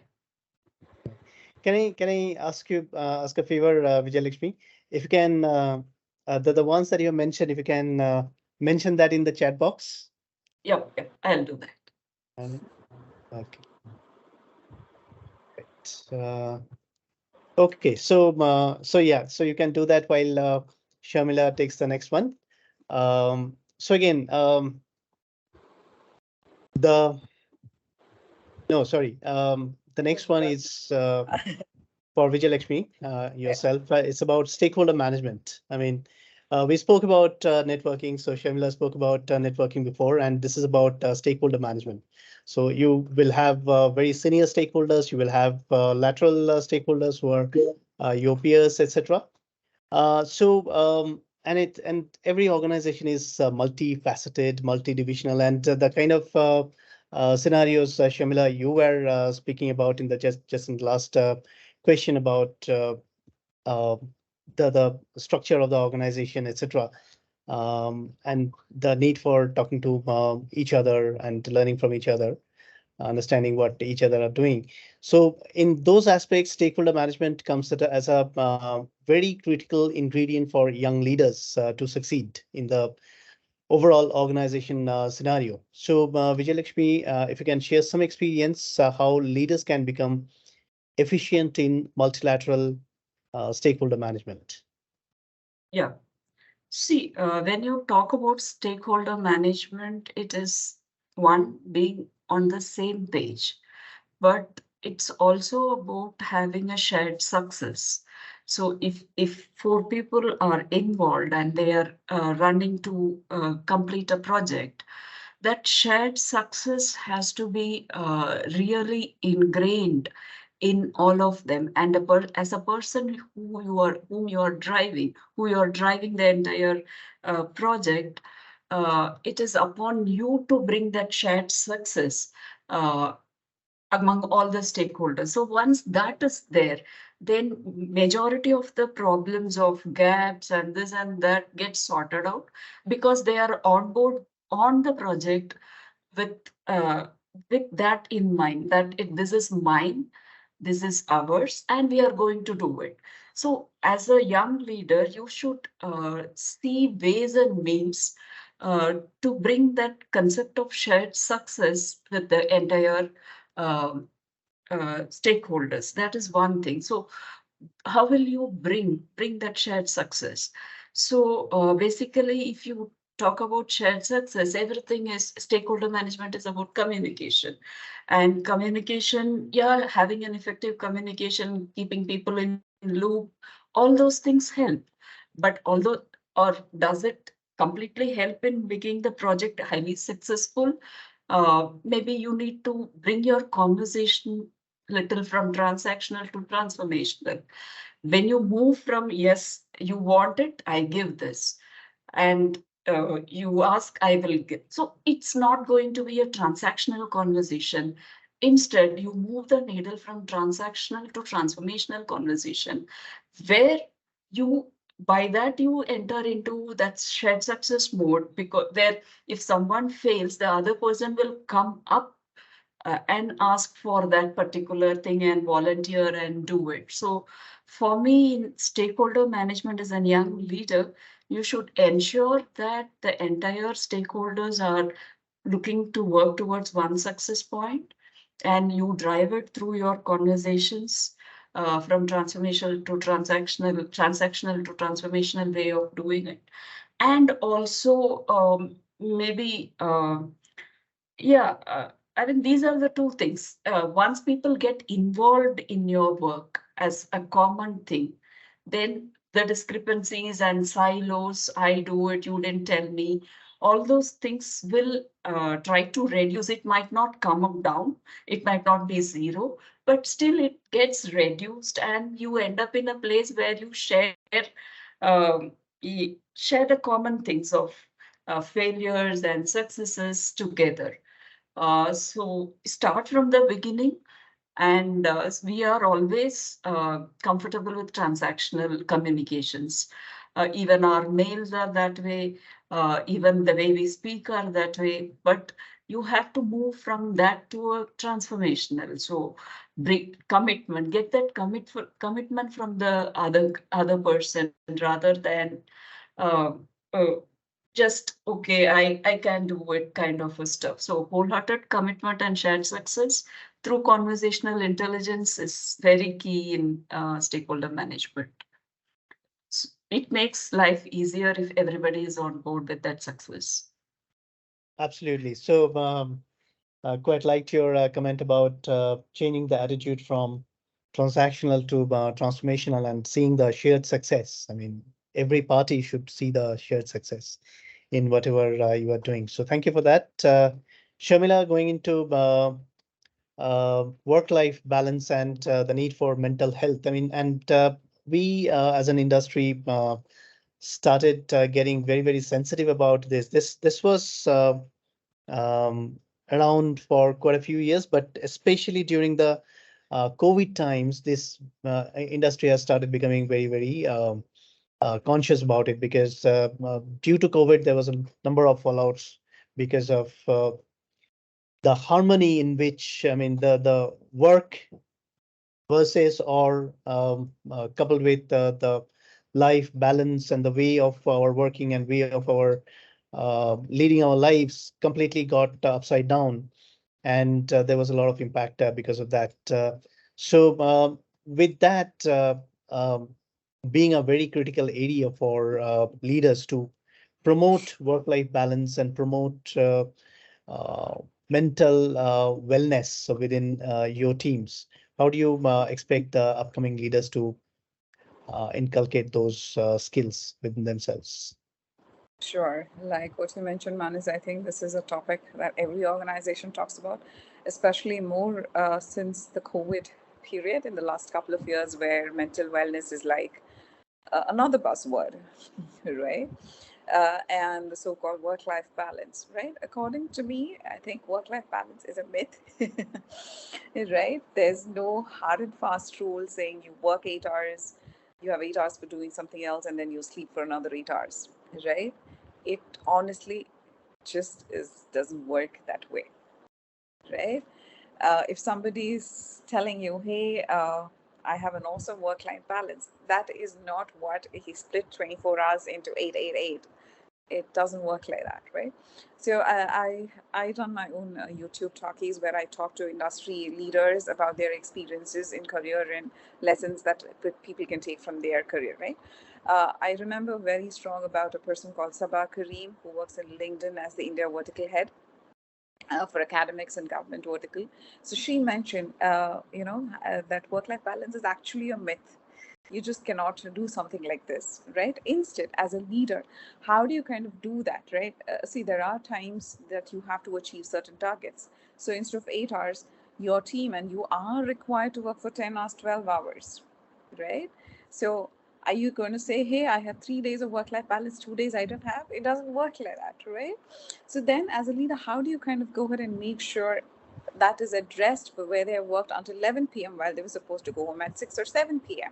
Can I ask you ask a favor, Vijayalakshmi? If you can, the ones that you mentioned, if you can mention that in the chat box. Yep, I'll do that. Okay. Right. Okay, so yeah, so you can do that while Sharmila takes the next one. So again, the next one is for Vijayalakshmi, yourself. It's about stakeholder management. I mean, we spoke about networking. So Sharmila spoke about networking before, and this is about stakeholder management. So you will have very senior stakeholders. You will have lateral stakeholders who are your peers, etc. And every organization is multifaceted, multidivisional, and the kind of scenarios, Sharmila, you were speaking about in the just in the last question about the structure of the organization, etc., and the need for talking to each other and learning from each other, understanding what each other are doing. So in those aspects, stakeholder management comes as a very critical ingredient for young leaders to succeed in the overall organization scenario. So Vijayalakshmi, if you can share some experience how leaders can become efficient in multilateral stakeholder management. Yeah. See, when you talk about stakeholder management, it is one, being on the same page, but it's also about having a shared success. So if four people are involved and they are running to complete a project, that shared success has to be really ingrained in all of them. And as a person whom you are driving, the entire project, it is upon you to bring that shared success among all the stakeholders. So once that is there, then majority of the problems of gaps and this and that get sorted out, because they are on board on the project with that in mind, that this is mine, this is ours, and we are going to do it. So as a young leader, you should see ways and means to bring that concept of shared success with the entire um, stakeholders. That is one thing. So how will you bring that shared success? So basically, if you talk about shared success, everything is stakeholder management is about communication. And communication, yeah, having an effective communication, keeping people in loop, all those things help. But although, or does it completely help in making the project highly successful? Maybe you need to bring your conversation little from transactional to transformational. When you move from, yes, you want it, I give this, and you ask, I will give. So it's not going to be a transactional conversation. Instead, you move the needle from transactional to transformational conversation, where you, by that you enter into that shared success mode, because there, if someone fails, the other person will come up and ask for that particular thing and volunteer and do it. So for me, in stakeholder management as a young leader, you should ensure that the entire stakeholders are looking to work towards one success point, and you drive it through your conversations from transformational to transactional to transformational way of doing it. And also maybe yeah, I mean, these are the two things. Once people get involved in your work as a common thing, then the discrepancies and silos, I do it, you didn't tell me, all those things will try to reduce. It might not come up down, it might not be zero, but still it gets reduced, and you end up in a place where you um, share the common things of failures and successes together. So start from the beginning, and we are always comfortable with transactional communications. Even our mails are that way, even the way we speak are that way, but you have to move from that to a transformational. So bring commitment, get that commitment from the other person, rather than uh, uh, just okay, I can do it kind of a stuff. So wholehearted commitment and shared success through conversational intelligence is very key in stakeholder management. It makes life easier if everybody is on board with that success. Absolutely. So quite liked your comment about changing the attitude from transactional to transformational and seeing the shared success. I mean, every party should see the shared success in whatever you are doing. So thank you for that. Sharmila, going into work-life balance and the need for mental health. I mean, and we as an industry started getting very, very sensitive about this. This was um, around for quite a few years, but especially during the COVID times, this industry has started becoming very, very conscious about it, because due to COVID, there was a number of fallouts because of the harmony in which, I mean, the work versus, or coupled with the life balance and the way of our working and way of our leading our lives completely got upside down. And there was a lot of impact because of that. With that being a very critical area for leaders to promote work-life balance and promote uh, mental wellness within your teams, how do you expect the upcoming leaders to inculcate those skills within themselves? Sure. Like what you mentioned, Manis, I think this is a topic that every organization talks about, especially more since the COVID period in the last couple of years, where mental wellness is like another buzzword, right? And the so-called work-life balance, right? According to me, I think work-life balance is a myth, right? There's no hard and fast rule saying you work 8 hours, you have 8 hours for doing something else, and then you sleep for another 8 hours, right? It honestly just doesn't work that way, right? If somebody's telling you, hey, I have an awesome work-life balance, that is not what he split 24 hours into 888. It doesn't work like that, right? So I run my own YouTube talkies where I talk to industry leaders about their experiences in career and lessons that people can take from their career, right? I remember very strong about a person called Sabah Kareem, who works in LinkedIn as the India vertical head for academics and government vertical. So she mentioned, that work-life balance is actually a myth. You just cannot do something like this, right? Instead, as a leader, how do you kind of do that, right? See, there are times that you have to achieve certain targets. So instead of 8 hours, your team and you are required to work for 10 hours, 12 hours, right? So are you going to say, hey, I have 3 days of work-life balance, 2 days I don't have? It doesn't work like that, right? So then as a leader, how do you kind of go ahead and make sure that is addressed for where they have worked until 11 p.m. while they were supposed to go home at 6 or 7 p.m.,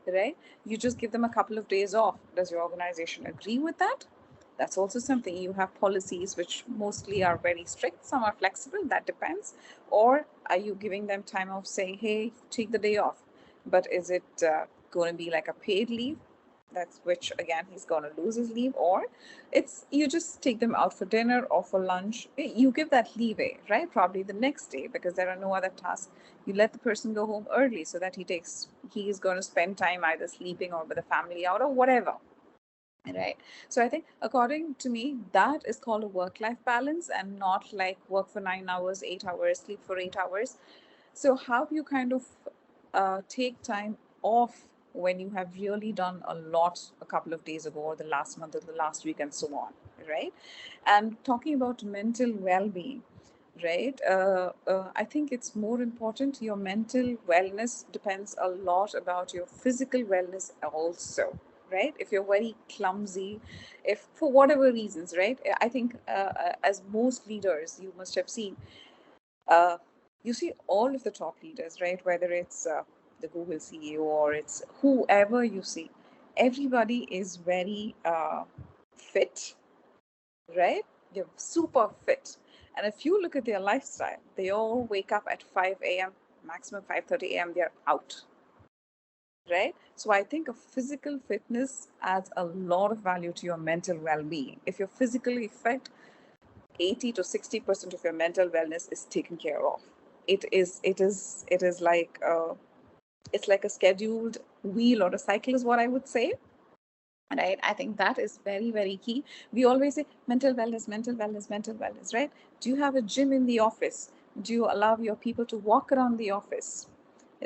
right? You just give them a couple of days off. Does your organization agree with that? That's also something. You have policies which mostly are very strict, some are flexible, that depends. Or are you giving them time off saying, hey, take the day off? But is it going to be like a paid leave? That's which again he's going to lose his leave, or it's you just take them out for dinner or for lunch. You give that leeway, right? Probably the next day, because there are no other tasks. You let the person go home early so that he is going to spend time either sleeping or with the family out or whatever, right? So I think according to me that is called a work-life balance, and not like work for 9 hours, 8 hours, sleep for 8 hours. So how you kind of take time off when you have really done a lot a couple of days ago, or the last month, or the last week, and so on, right? And talking about mental well-being, right? I think it's more important. Your mental wellness depends a lot about your physical wellness also, right? If you're very clumsy, if for whatever reasons, right? I think as most leaders, you must have seen, uh, you see all of the top leaders, right? Whether it's the Google CEO or it's whoever you see, everybody is very fit, right? They're super fit. And if you look at their lifestyle, they all wake up at 5 a.m., maximum 5:30 a.m., they're out, right? So I think a physical fitness adds a lot of value to your mental well-being. If you're physically fit, 80 to 60% of your mental wellness is taken care of. It is like it's like a scheduled wheel or a cycle is what I would say, right? I think that is very, very key. We always say mental wellness, mental wellness, mental wellness, right? Do you have a gym in the office? Do you allow your people to walk around the office,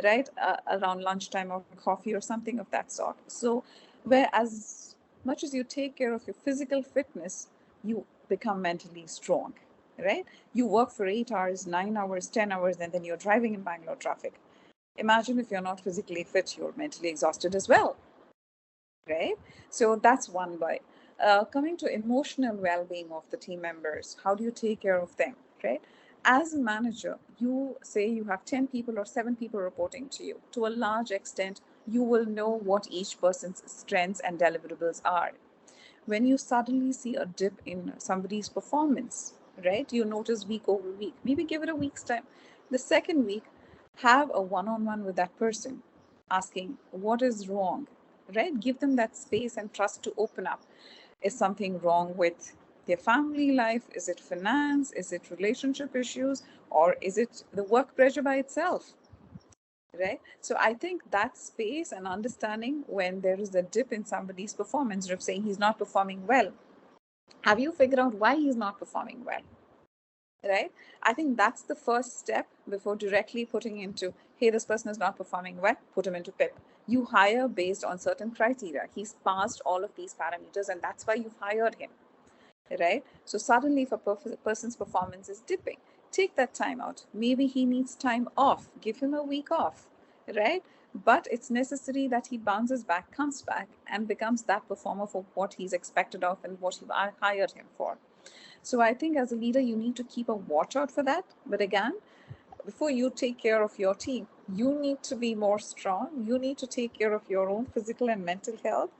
right? Around lunchtime or coffee or something of that sort. So where as much as you take care of your physical fitness, you become mentally strong, right? You work for 8 hours, 9 hours, 10 hours, and then you're driving in Bangalore traffic. Imagine if you're not physically fit, you're mentally exhausted as well, right? So that's one way. Coming to emotional well-being of the team members, how do you take care of them, right? As a manager, you say you have 10 people or 7 people reporting to you. To a large extent, you will know what each person's strengths and deliverables are. When you suddenly see a dip in somebody's performance, right? You notice week over week. Maybe give it a week's time. The second week, have a one-on-one with that person, asking what is wrong, right? Give them that space and trust to open up. Is something wrong with their family life? Is it finance? Is it relationship issues? Or is it the work pressure by itself? Right? So I think that space and understanding when there is a dip in somebody's performance, of saying he's not performing well, have you figured out why he's not performing well? Right? I think that's the first step before directly putting into, hey, this person is not performing well, put him into PIP. You hire based on certain criteria. He's passed all of these parameters, and that's why you've hired him. Right? So suddenly, if a person's performance is dipping, take that time out. Maybe he needs time off. Give him a week off, right? But it's necessary that he bounces back, comes back, and becomes that performer for what he's expected of and what you hired him for. So I think as a leader, you need to keep a watch out for that. But again, before you take care of your team, you need to be more strong. You need to take care of your own physical and mental health.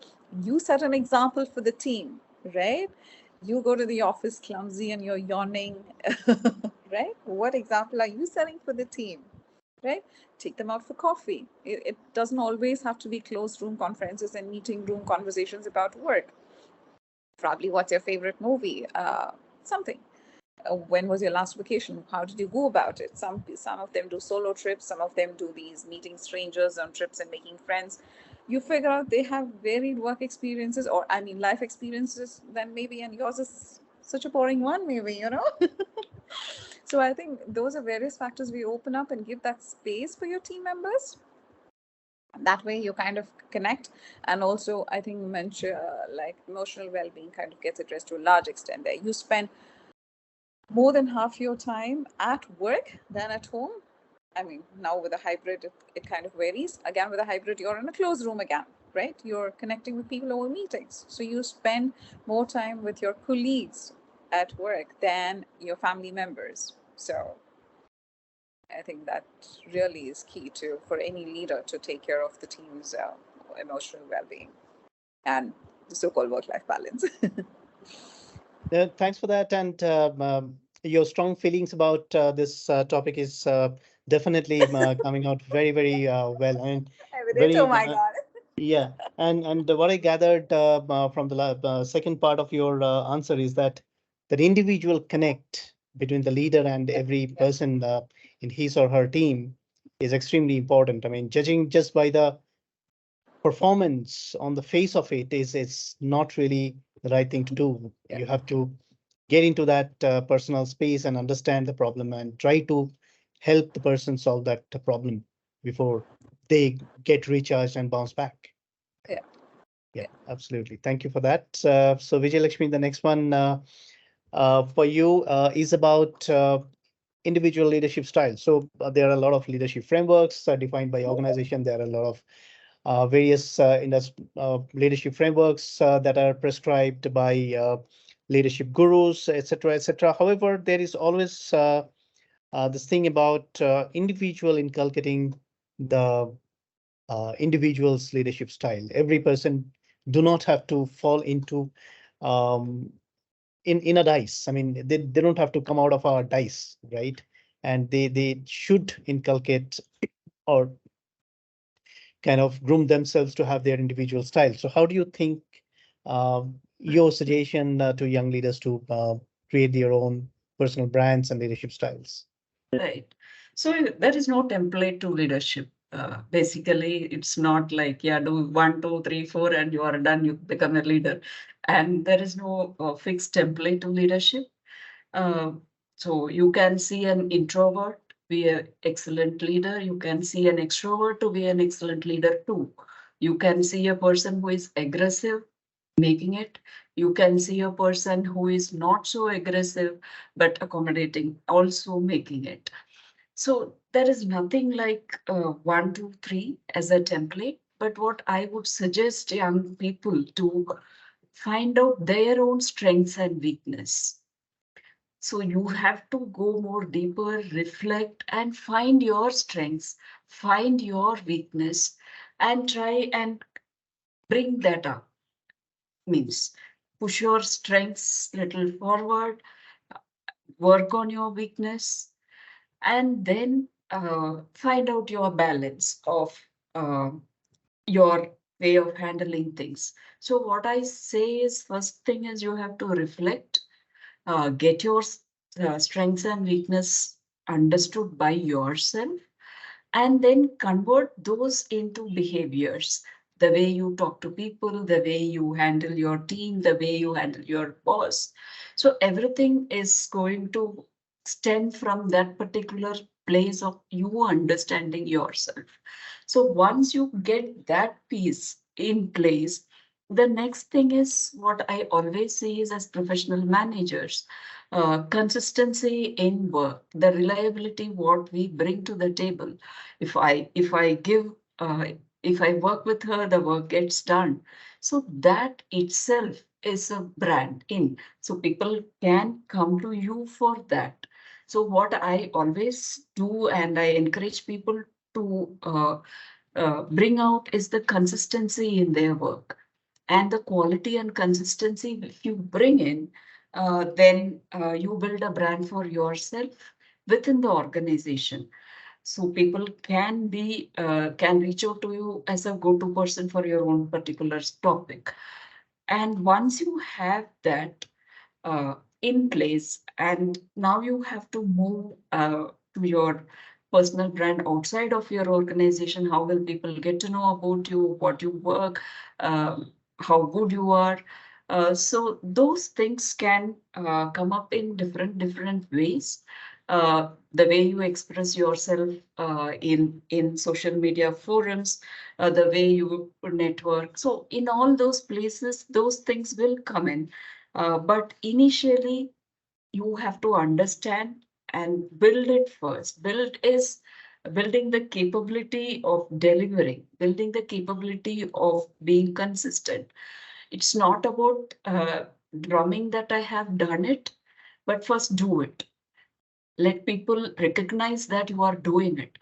You set an example for the team, right? You go to the office clumsy and you're yawning, right? What example are you setting for the team, right? Take them out for coffee. It doesn't always have to be closed room conferences and meeting room conversations about work. Probably what's your favorite movie? Something. When was your last vacation? How did you go about it? Some of them do solo trips. Some of them do these meeting strangers on trips and making friends. You figure out they have varied work experiences, or I mean life experiences, then maybe, and yours is such a boring one, maybe, you know. So I think those are various factors we open up and give that space for your team members. That way you kind of connect. And also I think mention like emotional well-being kind of gets addressed to a large extent there. You spend more than half your time at work than at home. I mean, now with a hybrid, it kind of varies. Again, with a hybrid, you're in a closed room again, right? You're connecting with people over meetings. So you spend more time with your colleagues at work than your family members. So I think that really is key for any leader to take care of the team's emotional well-being and the so-called work-life balance. Thanks for that. And your strong feelings about this topic is definitely coming out very, very well. And Evident, oh my God. yeah. And what I gathered from the second part of your answer is that individual connect between the leader and every person in his or her team is extremely important. I mean, judging just by the performance on the face of it is not really the right thing to do. Yeah. You have to get into that personal space and understand the problem and try to help the person solve that problem before they get recharged and bounce back. Yeah. Yeah, absolutely. Thank you for that. So Vijayalakshmi, the next one for you is about individual leadership style. So there are a lot of leadership frameworks defined by organization. There are a lot of various leadership frameworks that are prescribed by leadership gurus, etc., etc. However, there is always this thing about individual inculcating the individual's leadership style. Every person do not have to fall into um, in a dice. I mean, they don't have to come out of our dice, right? And they should inculcate or kind of groom themselves to have their individual style. So how do you think your suggestion to young leaders to create their own personal brands and leadership styles? Right. So there is no template to leadership. Basically, it's not like, yeah, do 1, 2, 3, 4, and you are done, you become a leader. And there is no fixed template to leadership. So you can see an introvert be an excellent leader. You can see an extrovert to be an excellent leader too. You can see a person who is aggressive making it. You can see a person who is not so aggressive but accommodating, also making it. So there is nothing like 1, 2, 3 as a template. But what I would suggest young people to find out their own strengths and weakness. So you have to go more deeper, reflect, and find your strengths, find your weakness, and try and bring that up. Means push your strengths little forward, work on your weakness, and then find out your balance of uh, your way of handling things. So what I say is, first thing is you have to reflect, get your strengths and weakness understood by yourself, and then convert those into behaviors. The way you talk to people, the way you handle your team, the way you handle your boss. So everything is going to stem from that particular place of you understanding yourself. So once you get that piece in place, the next thing is what I always say is, as professional managers, consistency in work, the reliability what we bring to the table. If I give if I work with her, the work gets done. So that itself is a brand in. So people can come to you for that. So what I always do, and I encourage people to bring out, is the consistency in their work. And the quality and consistency, if you bring in, then you build a brand for yourself within the organization. So people can reach out to you as a go-to person for your own particular topic. And once you have that in place, and now you have to move to your personal brand outside of your organization. How will people get to know about you, what you work, how good you are? So those things can come up in different ways. The way you express yourself in social media forums, the way you network. So in all those places, those things will come in. But initially, you have to understand and build it first. Build is building the capability of delivering, building the capability of being consistent. It's not about drumming that I have done it, but first do it. Let people recognize that you are doing it.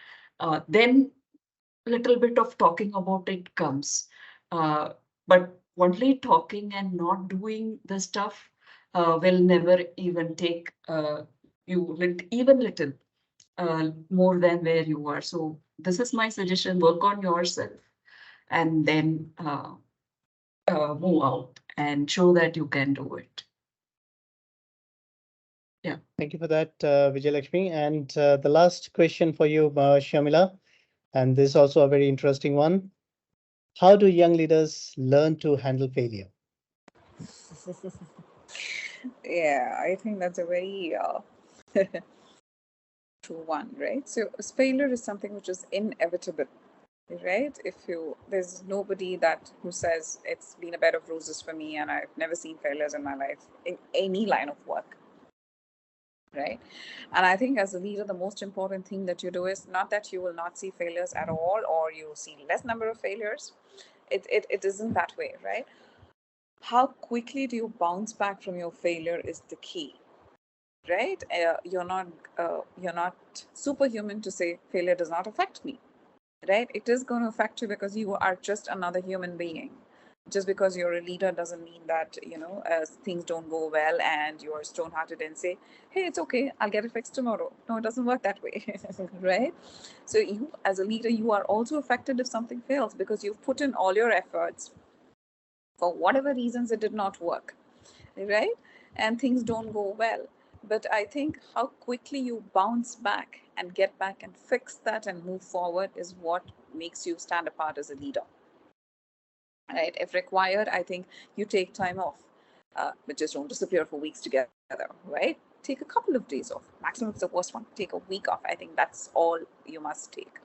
Then little bit of talking about it comes. But only talking and not doing the stuff will never even take even little more than where you are. So this is my suggestion: work on yourself, and then move out and show that you can do it. Yeah. Thank you for that, Vijayalakshmi. And the last question for you, Sharmila, and this is also a very interesting one. How do young leaders learn to handle failure? Yeah, I think that's a very true one, right? So failure is something which is inevitable, right? If you there's nobody that who says it's been a bed of roses for me and I've never seen failures in my life in any line of work, right? And I think as a leader, the most important thing that you do is not that you will not see failures at all or you see less number of failures. It isn't that way, right? How quickly do you bounce back from your failure is the key, right? You're not superhuman to say failure does not affect me, right? It is going to affect you because you are just another human being. Just because you're a leader doesn't mean that things don't go well and you're stone-hearted and say, hey, it's okay, I'll get it fixed tomorrow. No, it doesn't work that way. Right? So you as a leader, you are also affected if something fails because you've put in all your efforts. For whatever reasons it did not work, right? And things don't go well. But I think how quickly you bounce back and get back and fix that and move forward is what makes you stand apart as a leader, right? If required, I think you take time off, but just don't disappear for weeks together, right? Take a couple of days off. Maximum if it's the worst one, take a week off. I think that's all you must take,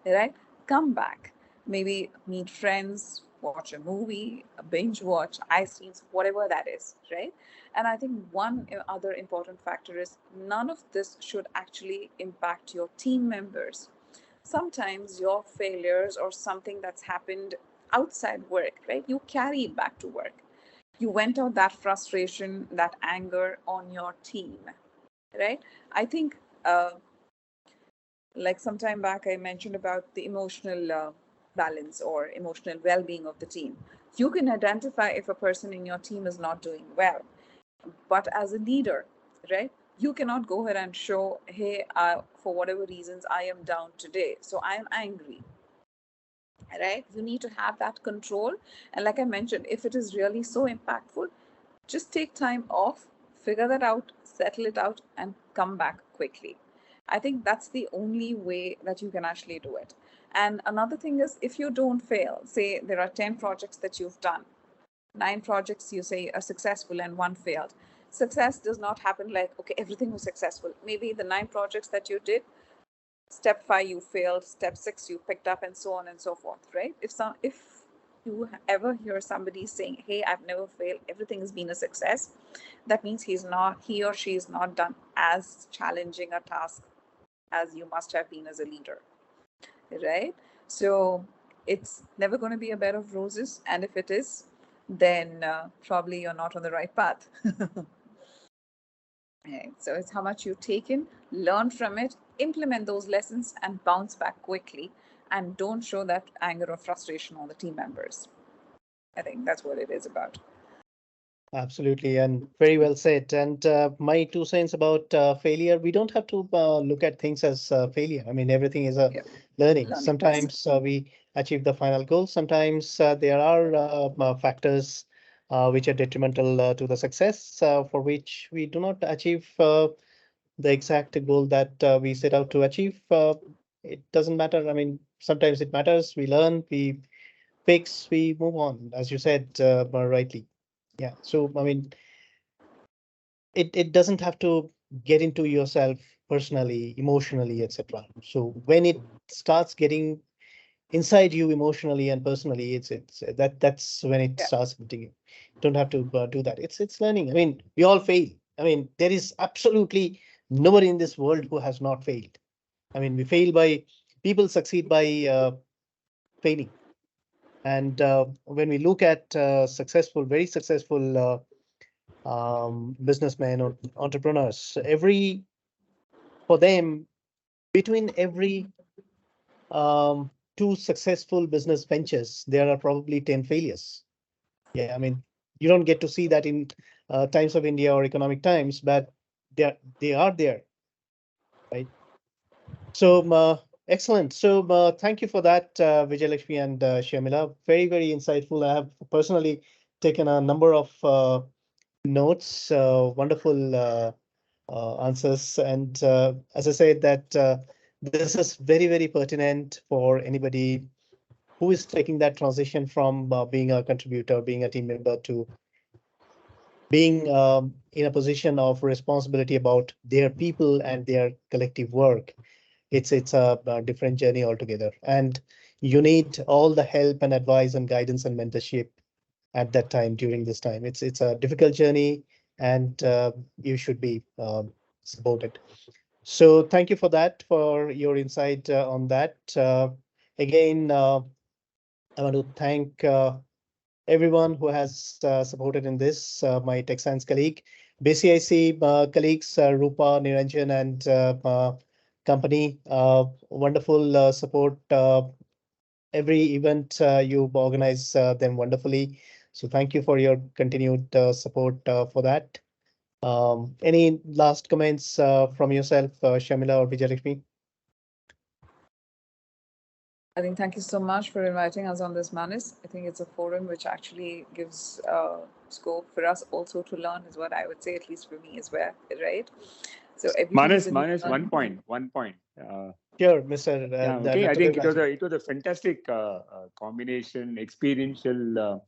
right? Come back, maybe meet friends, watch a movie, a binge watch, ice creams, whatever that is, right? And I think one other important factor is none of this should actually impact your team members. Sometimes your failures or something that's happened outside work, right? You carry it back to work. You went out that frustration, that anger on your team, right? I think, like some time back, I mentioned about the emotional balance or emotional well-being of the team. You can identify if a person in your team is not doing well, but as a leader, right? You cannot go ahead and show, hey, for whatever reasons, I am down today, so I am angry, right? You need to have that control. And like I mentioned, if it is really so impactful, just take time off, figure that out, settle it out, and come back quickly. I think that's the only way that you can actually do it. And another thing is, if you don't fail, say there are 10 projects that you've done, 9 projects you say are successful and 1 failed. Success does not happen like, okay, everything was successful. Maybe the 9 projects that you did, step 5 you failed, step 6 you picked up, and so on and so forth, right? If you ever hear somebody saying, hey, I've never failed, everything has been a success, that means he or she is not done as challenging a task as you must have been as a leader, right? So it's never going to be a bed of roses, and if it is, then probably you're not on the right path. Right. So it's how much you take in, learn from it, implement those lessons, and bounce back quickly. And don't show that anger or frustration on the team members. I think that's what it is about. Absolutely, and very well said. And my 2 cents about failure, we don't have to look at things as failure. I mean, everything is a Yeah. learning. Learning. Sometimes we achieve the final goal. Sometimes there are factors which are detrimental to the success, for which we do not achieve the exact goal that we set out to achieve. It doesn't matter. I mean, sometimes it matters. We learn, we fix, we move on, as you said rightly. Yeah. So, I mean, it doesn't have to get into yourself personally, emotionally, etc. So when it starts getting inside you emotionally and personally, it's that's when it Yeah. starts hitting you. Don't have to do that. It's learning. I mean, we all fail. I mean, there is absolutely nobody in this world who has not failed. I mean, we fail by people succeed by failing. And when we look at successful, very successful businessmen or entrepreneurs, for them, between every um, 2 successful business ventures, there are probably 10 failures. Yeah, I mean, you don't get to see that in Times of India or Economic Times, but they are there, right? So excellent. So thank you for that, Vijayalakshmi and Sharmila. Very, very insightful. I have personally taken a number of notes, wonderful answers. And as I said, that this is very, very pertinent for anybody who is taking that transition from being a contributor, being a team member, to being in a position of responsibility about their people and their collective work. It's a different journey altogether. And you need all the help and advice and guidance and mentorship at that time, during this time. It's a difficult journey, and you should be supported. So thank you for that, for your insight on that. Again, I want to thank everyone who has supported in this, my Texans colleague, BCIC colleagues, Rupa, Niranjan, and company. Wonderful support. Every event you organize them wonderfully. So thank you for your continued support for that. Any last comments from yourself, Sharmila or Vijayalakshmi? I think thank you so much for inviting us on this, Manis. I think it's a forum which actually gives scope for us also to learn, is what I would say, at least for me as well, right? So everybody is Manus, in one point. Sure, Mr. Yeah, okay. I Dr. think Rajan. it was a fantastic combination, experiential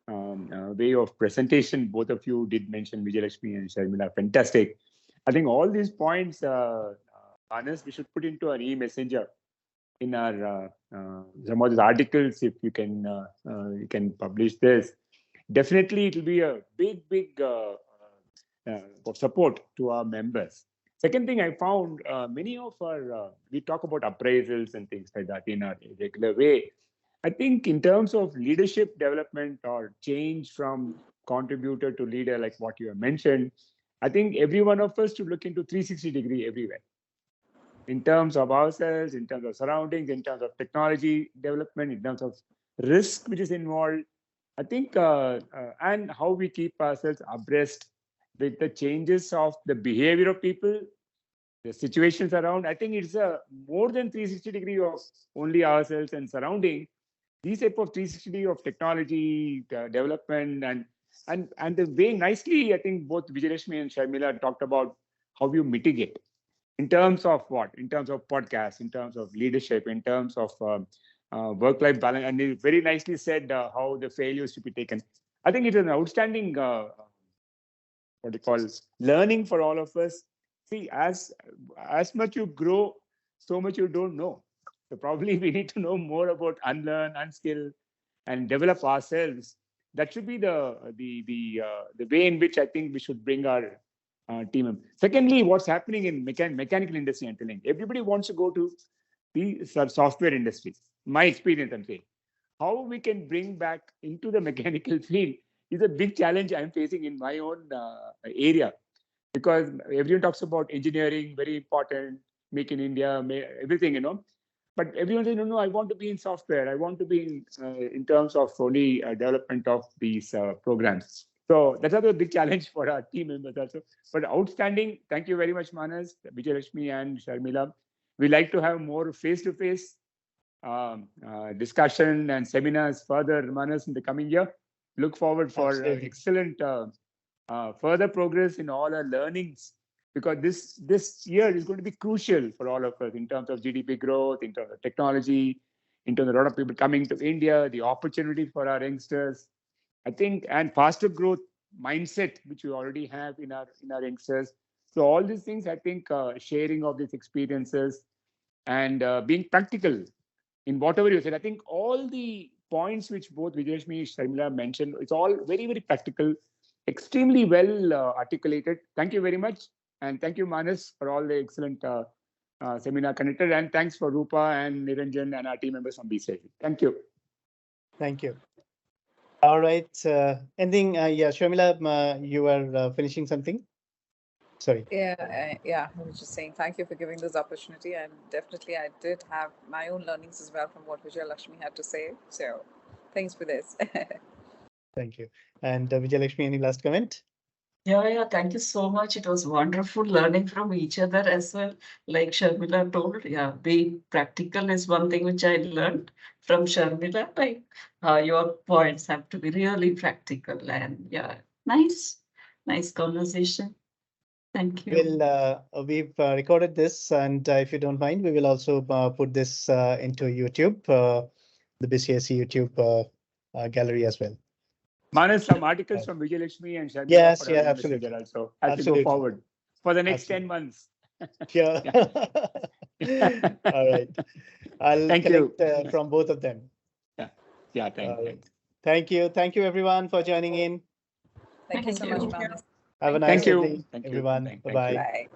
way of presentation. Both of you did mention Vijayalakshmi and Sharmila. Fantastic. I think all these points, Manus, we should put into an e-messenger in our some of these articles. If you can publish this. Definitely, it will be a big support to our members. Second thing I found, many of our, we talk about appraisals and things like that in our regular way. I think in terms of leadership development or change from contributor to leader, like what you have mentioned, I think every one of us should look into 360-degree everywhere. In terms of ourselves, in terms of surroundings, in terms of technology development, in terms of risk which is involved. I think, and how we keep ourselves abreast with the changes of the behavior of people, the situations around. I think it's a more than 360-degree of only ourselves and surrounding. These type of 360 of technology development and the way nicely, I think both Vijayalakshmi and Sharmila talked about how you mitigate in terms of what? In terms of podcasts, in terms of leadership, in terms of work-life balance. And they very nicely said how the failures should be taken. I think it's an outstanding, what you call, learning for all of us. See, as much you grow, so much you don't know. So probably we need to know more about unlearn, unskill, and develop ourselves. That should be the way in which I think we should bring our team. Secondly, what's happening in mechanical industry? I'm telling everybody wants to go to the software industry. My experience, I'm saying, how we can bring back into the mechanical field is a big challenge I'm facing in my own area, because everyone talks about engineering, very important, make in India, everything, But everyone says, no, I want to be in software. I want to be in terms of only development of these programs. So that's another big challenge for our team members also. But outstanding. Thank you very much, Manas, Vijayalakshmi, and Sharmila. We like to have more face-to-face discussion and seminars further, Manas, in the coming year. Look forward for excellent further progress in all our learnings, because this year is going to be crucial for all of us in terms of GDP growth, in terms of technology, in terms of a lot of people coming to India, the opportunity for our youngsters, I think, and faster growth mindset which we already have in our youngsters. So all these things, I think, sharing of these experiences and being practical in whatever you said. I think all the points which both Vijayalakshmi and Sharmila mentioned, it's all very, very practical, extremely well articulated. Thank you very much. And thank you, Manas, for all the excellent seminar connected. And thanks for Rupa and Niranjan and our team members from BCIC. Thank you. Thank you. All right. Anything? Yeah, Sharmila, you were finishing something? Sorry. Yeah, I was just saying thank you for giving this opportunity, and definitely I did have my own learnings as well from what Vijayalakshmi had to say. So thanks for this. Thank you. And Vijayalakshmi, any last comment? Yeah, thank you so much. It was wonderful learning from each other as well. Like Sharmila told, yeah, being practical is one thing which I learned from Sharmila. Like your points have to be really practical, and yeah, nice conversation. Thank you. Well, we've recorded this, and if you don't mind, we will also put this into YouTube, the BCIC YouTube gallery as well. Manas, some articles from Vijayalakshmi and Sharmila. Yes, yeah, absolutely. Also, as we go forward for the next 10 months. Sure. All right. I'll Thank collect you. from both of them. Yeah, thanks. Thank you. Thank you, everyone, for joining in. Thank you so much, Manas. Have a nice Thank you. day, everyone. Bye-bye. Bye.